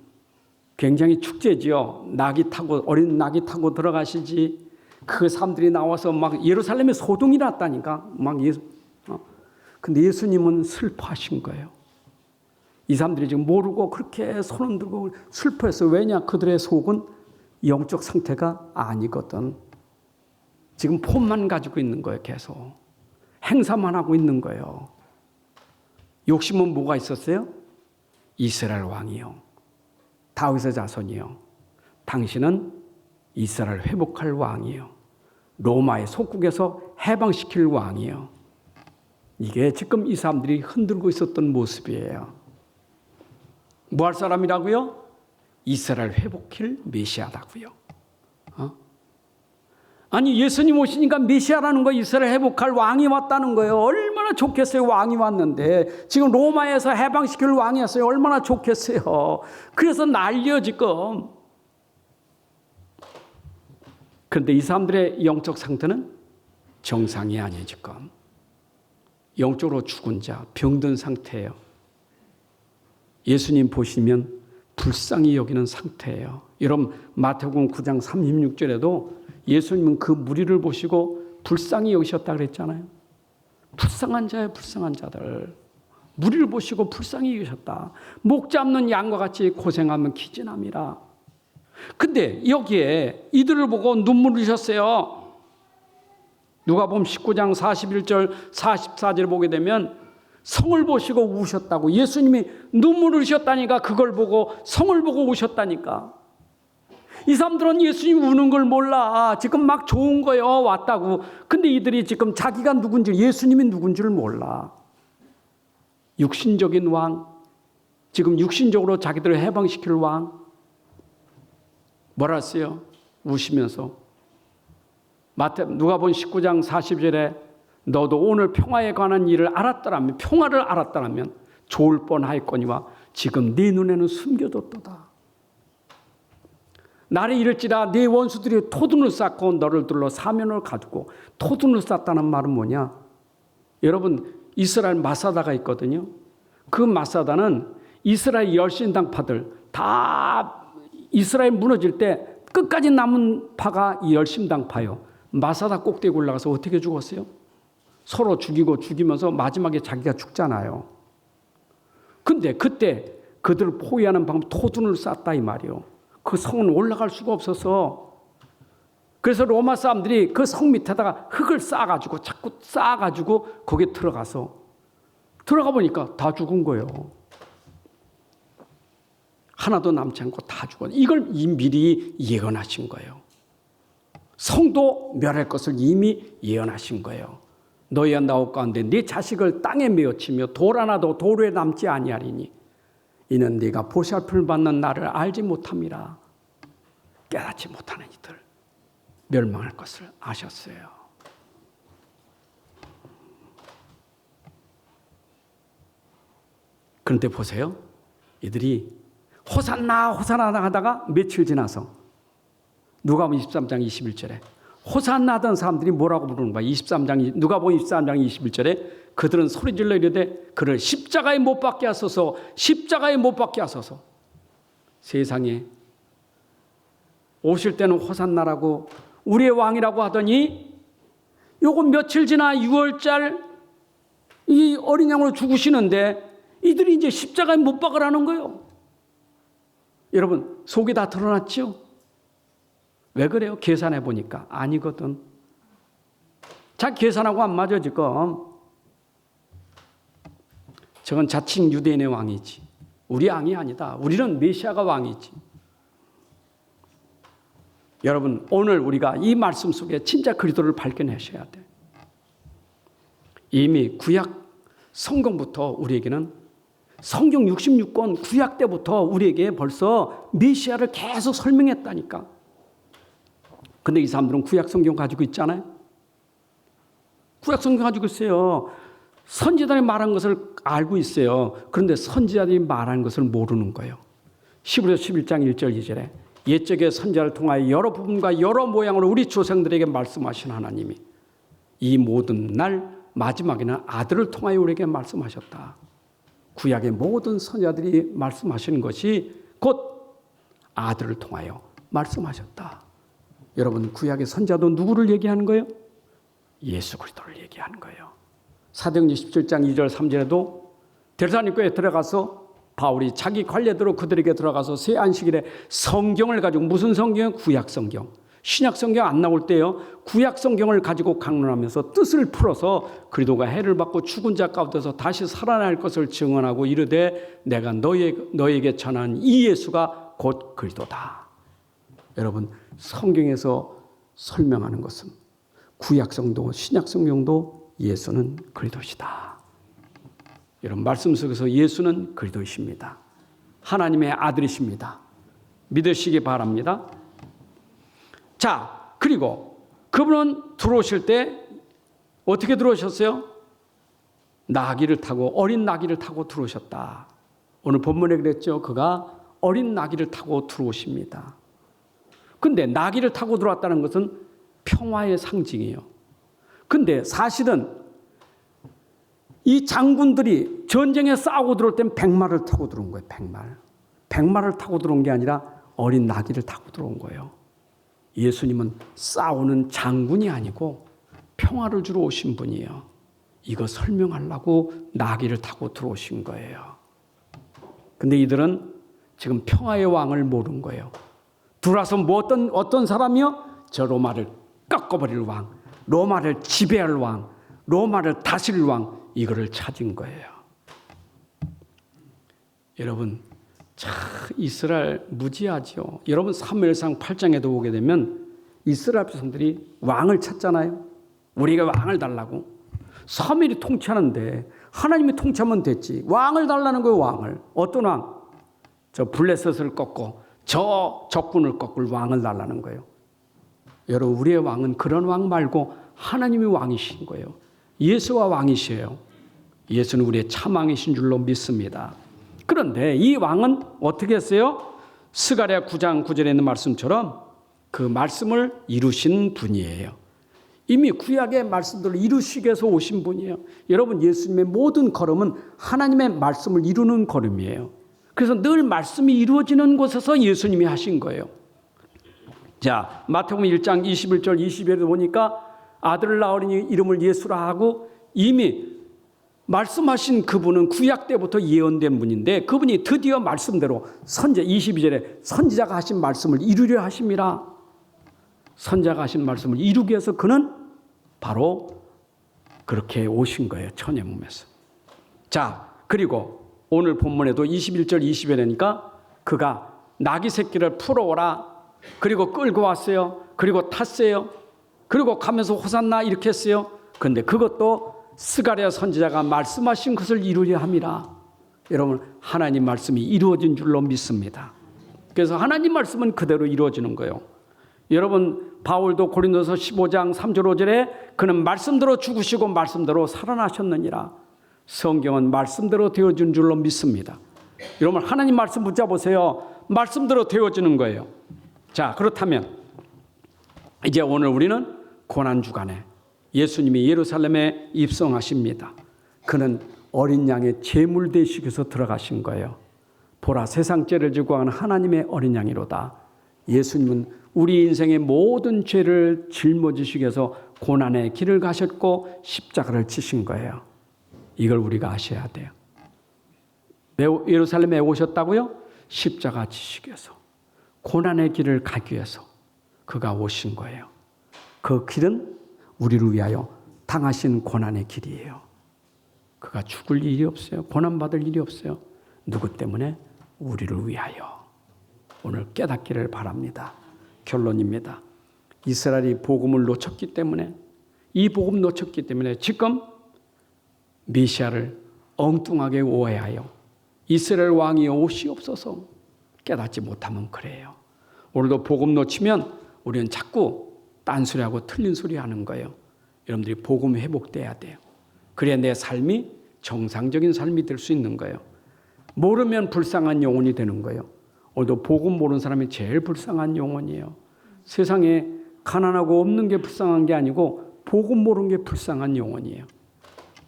굉장히 축제지요. 낙이 타고 어린 낙이 타고 들어가시지. 그 사람들이 나와서 막 예루살렘에 소동이 났다니까. 근데 예수님은 슬퍼하신 거예요. 이 사람들이 지금 모르고 그렇게 손 들고 슬퍼했어요. 왜냐? 그들의 속은 영적 상태가 아니거든. 지금 폼만 가지고 있는 거예요. 계속. 행사만 하고 있는 거예요. 욕심은 뭐가 있었어요? 이스라엘 왕이요. 다윗의 자손이요. 당신은 이스라엘 회복할 왕이요. 로마의 속국에서 해방시킬 왕이요. 이게 지금 이 사람들이 흔들고 있었던 모습이에요. 뭐 할 사람이라고요? 이스라엘 회복할 메시아라고요. 아니 예수님 오시니까 메시아라는 거 이스라엘 회복할 왕이 왔다는 거예요. 얼마나 좋겠어요. 왕이 왔는데 지금 로마에서 해방시킬 왕이 왔어요. 얼마나 좋겠어요. 그래서 난리요 지금. 그런데 이 사람들의 영적 상태는 정상이 아니에요 지금. 영적으로 죽은 자, 병든 상태예요. 예수님 보시면 불쌍히 여기는 상태예요. 여러분 마태복음 9장 36절에도 예수님은 그 무리를 보시고 불쌍히 여기셨다 그랬잖아요. 불쌍한 자예요. 불쌍한 자들. 무리를 보시고 불쌍히 여기셨다. 목 잡는 양과 같이 고생하면 기진함이라. 근데 여기에 이들을 보고 눈물을 흘리셨어요. 누가복음 19장 41절 44절 보게 되면 성을 보시고 우셨다고. 예수님이 눈물을 흘리셨다니까. 그걸 보고 성을 보고 우셨다니까. 이 사람들은 예수님 우는 걸 몰라. 지금 막 좋은 거요 왔다고. 근데 이들이 지금 자기가 누군지, 예수님이 누군지를 몰라. 육신적인 왕, 지금 육신적으로 자기들을 해방시킬 왕. 뭐라 했어요? 우시면서. 누가복음 19장 40절에 너도 오늘 평화에 관한 일을 알았더라면, 평화를 알았더라면 좋을 뻔하였거니와 지금 네 눈에는 숨겨졌도다. 날이 이를지라 네 원수들이 토둔을 쌓고 너를 둘러 사면을 가두고. 토둔을 쌓다는 말은 뭐냐? 여러분 이스라엘 마사다가 있거든요. 그 마사다는 이스라엘 열심당파들 다 이스라엘 무너질 때 끝까지 남은 파가 이 열심당파요. 마사다 꼭대기 올라가서 어떻게 죽었어요? 서로 죽이면서 마지막에 자기가 죽잖아요. 근데 그때 그들을 포위하는 방법 토둔을 쌓다 이 말이요. 그 성은 올라갈 수가 없어서 그래서 로마 사람들이 그 성 밑에다가 흙을 쌓아가지고 자꾸 쌓아가지고 거기에 들어가 보니까 다 죽은 거예요. 하나도 남지 않고 다 죽었어요. 이걸 미리 예언하신 거예요. 성도 멸할 것을 이미 예언하신 거예요. 너희가 나올 가운데 네 자식을 땅에 메어치며 돌 하나도 도로에 남지 아니하리니 이는 네가 보살핌을 받는 나를 알지 못함이라. 깨닫지 못하는 이들 멸망할 것을 아셨어요. 그런데 보세요. 이들이 호산나 호산나 하다가 며칠 지나서 누가복음 23장 21절에 호산나 하던 사람들이 뭐라고 부르는 거야? 누가복음 23장 21절에 그들은 소리질러 이르되 그를 십자가에 못 박게 하소서, 십자가에 못 박게 하소서. 세상에 오실 때는 호산나라고 우리의 왕이라고 하더니 요거 며칠 지나 6월달 이 어린 양으로 죽으시는데 이들이 이제 십자가에 못 박으라는 거예요. 여러분 속이 다 드러났죠? 왜 그래요? 계산해 보니까 아니거든. 자, 계산하고 안 맞아 지금. 저건 자칭 유대인의 왕이지. 우리 왕이 아니다. 우리는 메시아가 왕이지. 여러분 오늘 우리가 이 말씀 속에 진짜 그리스도를 발견하셔야 돼. 이미 구약 성경부터 우리에게는 성경 66권 구약 때부터 우리에게 벌써 메시아를 계속 설명했다니까. 근데 이 사람들은 구약 성경 가지고 있잖아요. 구약 성경 가지고 있어요. 선지자들이 말한 것을 알고 있어요. 그런데 선지자들이 말한 것을 모르는 거예요. 히브리서 11장 1절 2절에 옛적의 선지자를 통하여 여러 부분과 여러 모양으로 우리 조상들에게 말씀하신 하나님이 이 모든 날 마지막에는 아들을 통하여 우리에게 말씀하셨다. 구약의 모든 선지자들이 말씀하시는 것이 곧 아들을 통하여 말씀하셨다. 여러분 구약의 선지자도 누구를 얘기하는 거예요? 예수 그리스도를 얘기하는 거예요. 사도행전 17장 2절 3절에도 데살로니가에 들어가서 바울이 자기 관례대로 그들에게 들어가서 새 안식일에 성경을 가지고 무슨 성경이요? 구약 성경. 신약 성경 안 나올 때요. 구약 성경을 가지고 강론하면서 뜻을 풀어서 그리스도가 해를 받고 죽은 자 가운데서 다시 살아날 것을 증언하고 이르되 내가 너에게 전한 이 예수가 곧 그리스도다. 여러분 성경에서 설명하는 것은 구약 성도 신약 성경도 예수는 그리스도시다. 여러분 말씀 속에서 예수는 그리스도이십니다. 하나님의 아들이십니다. 믿으시기 바랍니다. 자, 그리고 그분은 들어오실 때 어떻게 들어오셨어요? 나귀를 타고 어린 나귀를 타고 들어오셨다. 오늘 본문에 그랬죠. 그가 어린 나귀를 타고 들어오십니다. 근데 나귀를 타고 들어왔다는 것은 평화의 상징이에요. 근데 사실은 이 장군들이 전쟁에 싸우고 들어올 땐 백마를 타고 들어온 거예요. 백마를 타고 들어온 게 아니라 어린 나귀를 타고 들어온 거예요. 예수님은 싸우는 장군이 아니고 평화를 주러 오신 분이에요. 이거 설명하려고 나귀를 타고 들어오신 거예요. 근데 이들은 지금 평화의 왕을 모른 거예요. 들어와서 어떤 사람이요? 저 로마를 꺾어버릴 왕, 로마를 지배할 왕, 로마를 다스릴 왕, 이거를 찾은 거예요. 여러분, 참 이스라엘 무지하죠. 여러분 사무엘상 8장에도 보게 되면 이스라엘 백성들이 왕을 찾잖아요. 우리가 왕을 달라고. 사무엘이 통치하는데 하나님이 통치하면 됐지. 왕을 달라는 거예요. 왕을. 어떤 왕? 저 블레셋을 꺾고 저 적군을 꺾을 왕을 달라는 거예요. 여러분 우리의 왕은 그런 왕 말고 하나님이 왕이신 거예요. 예수가 왕이시에요. 예수는 우리의 참 왕이신 줄로 믿습니다. 그런데 이 왕은 어떻게 했어요? 스가랴 9장 9절에 있는 말씀처럼 그 말씀을 이루신 분이에요. 이미 구약의 말씀들을 이루시기 위해서 오신 분이에요. 여러분 예수님의 모든 걸음은 하나님의 말씀을 이루는 걸음이에요. 그래서 늘 말씀이 이루어지는 곳에서 예수님이 하신 거예요. 자, 마태복음 1장 21절 22절에 보니까 아들을 낳으리니 이름을 예수라 하고 이미 말씀하신 그분은 구약 때부터 예언된 분인데 그분이 드디어 말씀대로 22절에 선지자가 하신 말씀을 이루려 하심이라. 선지자가 하신 말씀을 이루기 위해서 그는 바로 그렇게 오신 거예요. 처녀 몸에서. 자, 그리고 오늘 본문에도 21절 20절이니까 그가 나귀 새끼를 풀어오라. 그리고 끌고 왔어요. 그리고 탔어요. 그리고 가면서 호산나 이렇게 했어요. 그런데 그것도 스가랴 선지자가 말씀하신 것을 이루려 함이라. 여러분 하나님 말씀이 이루어진 줄로 믿습니다. 그래서 하나님 말씀은 그대로 이루어지는 거예요. 여러분 바울도 고린도서 15장 3절 5절에 그는 말씀대로 죽으시고 말씀대로 살아나셨느니라. 성경은 말씀대로 되어준 줄로 믿습니다. 여러분 하나님 말씀 붙잡으세요. 말씀대로 되어지는 거예요. 자, 그렇다면 이제 오늘 우리는 고난주간에 예수님이 예루살렘에 입성하십니다. 그는 어린 양의 제물 대식에서 들어가신 거예요. 보라, 세상 죄를 지고 가는 하나님의 어린 양이로다. 예수님은 우리 인생의 모든 죄를 짊어지시기 위해서 고난의 길을 가셨고 십자가를 지신 거예요. 이걸 우리가 아셔야 돼요. 예루살렘에 오셨다고요? 십자가 지시기 위해서, 고난의 길을 가기 위해서 그가 오신 거예요. 그 길은 우리를 위하여 당하신 고난의 길이에요. 그가 죽을 일이 없어요. 고난받을 일이 없어요. 누구 때문에? 우리를 위하여. 오늘 깨닫기를 바랍니다. 결론입니다. 이스라엘이 복음을 놓쳤기 때문에, 이 복음 놓쳤기 때문에 지금 메시아를 엉뚱하게 오해하여 이스라엘 왕이 오시옵소서 깨닫지 못하면 그래요. 오늘도 복음 놓치면 우리는 자꾸 딴소리하고 틀린 소리 하는 거예요. 여러분들이 복음 회복돼야 돼요. 그래야 내 삶이 정상적인 삶이 될 수 있는 거예요. 모르면 불쌍한 영혼이 되는 거예요. 오늘도 복음 모르는 사람이 제일 불쌍한 영혼이에요. 세상에 가난하고 없는 게 불쌍한 게 아니고 복음 모르는 게 불쌍한 영혼이에요.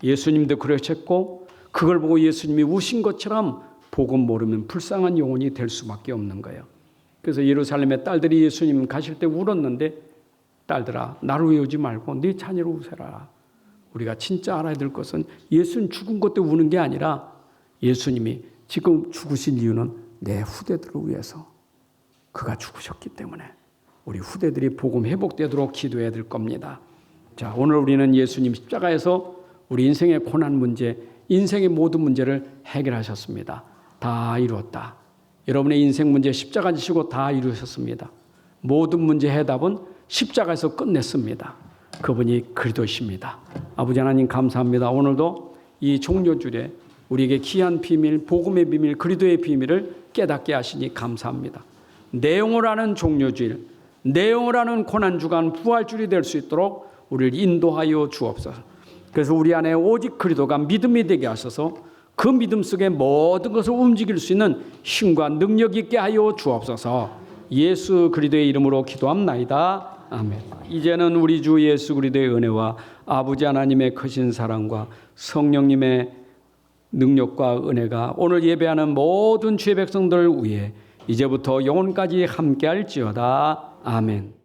예수님도 그러셨고 그걸 보고 예수님이 우신 것처럼 복음 모르면 불쌍한 영혼이 될 수밖에 없는 거예요. 그래서 예루살렘의 딸들이 예수님 가실 때 울었는데, 딸들아 나를 외우지 말고 네 자녀를 우세라. 우리가 진짜 알아야 될 것은 예수님 죽은 것 때문에 우는 게 아니라 예수님이 지금 죽으신 이유는 내 후대들을 위해서 그가 죽으셨기 때문에 우리 후대들이 복음 회복되도록 기도해야 될 겁니다. 자, 오늘 우리는 예수님 십자가에서 우리 인생의 고난 문제, 인생의 모든 문제를 해결하셨습니다. 다 이루었다. 여러분의 인생 문제 십자가 지시고 다 이루셨습니다. 모든 문제 해답은 십자가에서 끝냈습니다. 그분이 그리스도이십니다. 아버지 하나님 감사합니다. 오늘도 이 종료주일에 우리에게 귀한 비밀, 복음의 비밀, 그리스도의 비밀을 깨닫게 하시니 감사합니다. 내용을 아는 종료주일, 내용을 아는 고난주간 부활주일이 될 수 있도록 우리를 인도하여 주옵소서. 그래서 우리 안에 오직 그리스도가 믿음이 되게 하셔서 그 믿음 속에 모든 것을 움직일 수 있는 힘과 능력 있게 하여 주옵소서. 예수 그리스도의 이름으로 기도합나이다. 아멘. 이제는 우리 주 예수 그리스도의 은혜와 아버지 하나님의 크신 사랑과 성령님의 능력과 은혜가 오늘 예배하는 모든 주의 백성들 위해 이제부터 영원까지 함께할지어다. 아멘.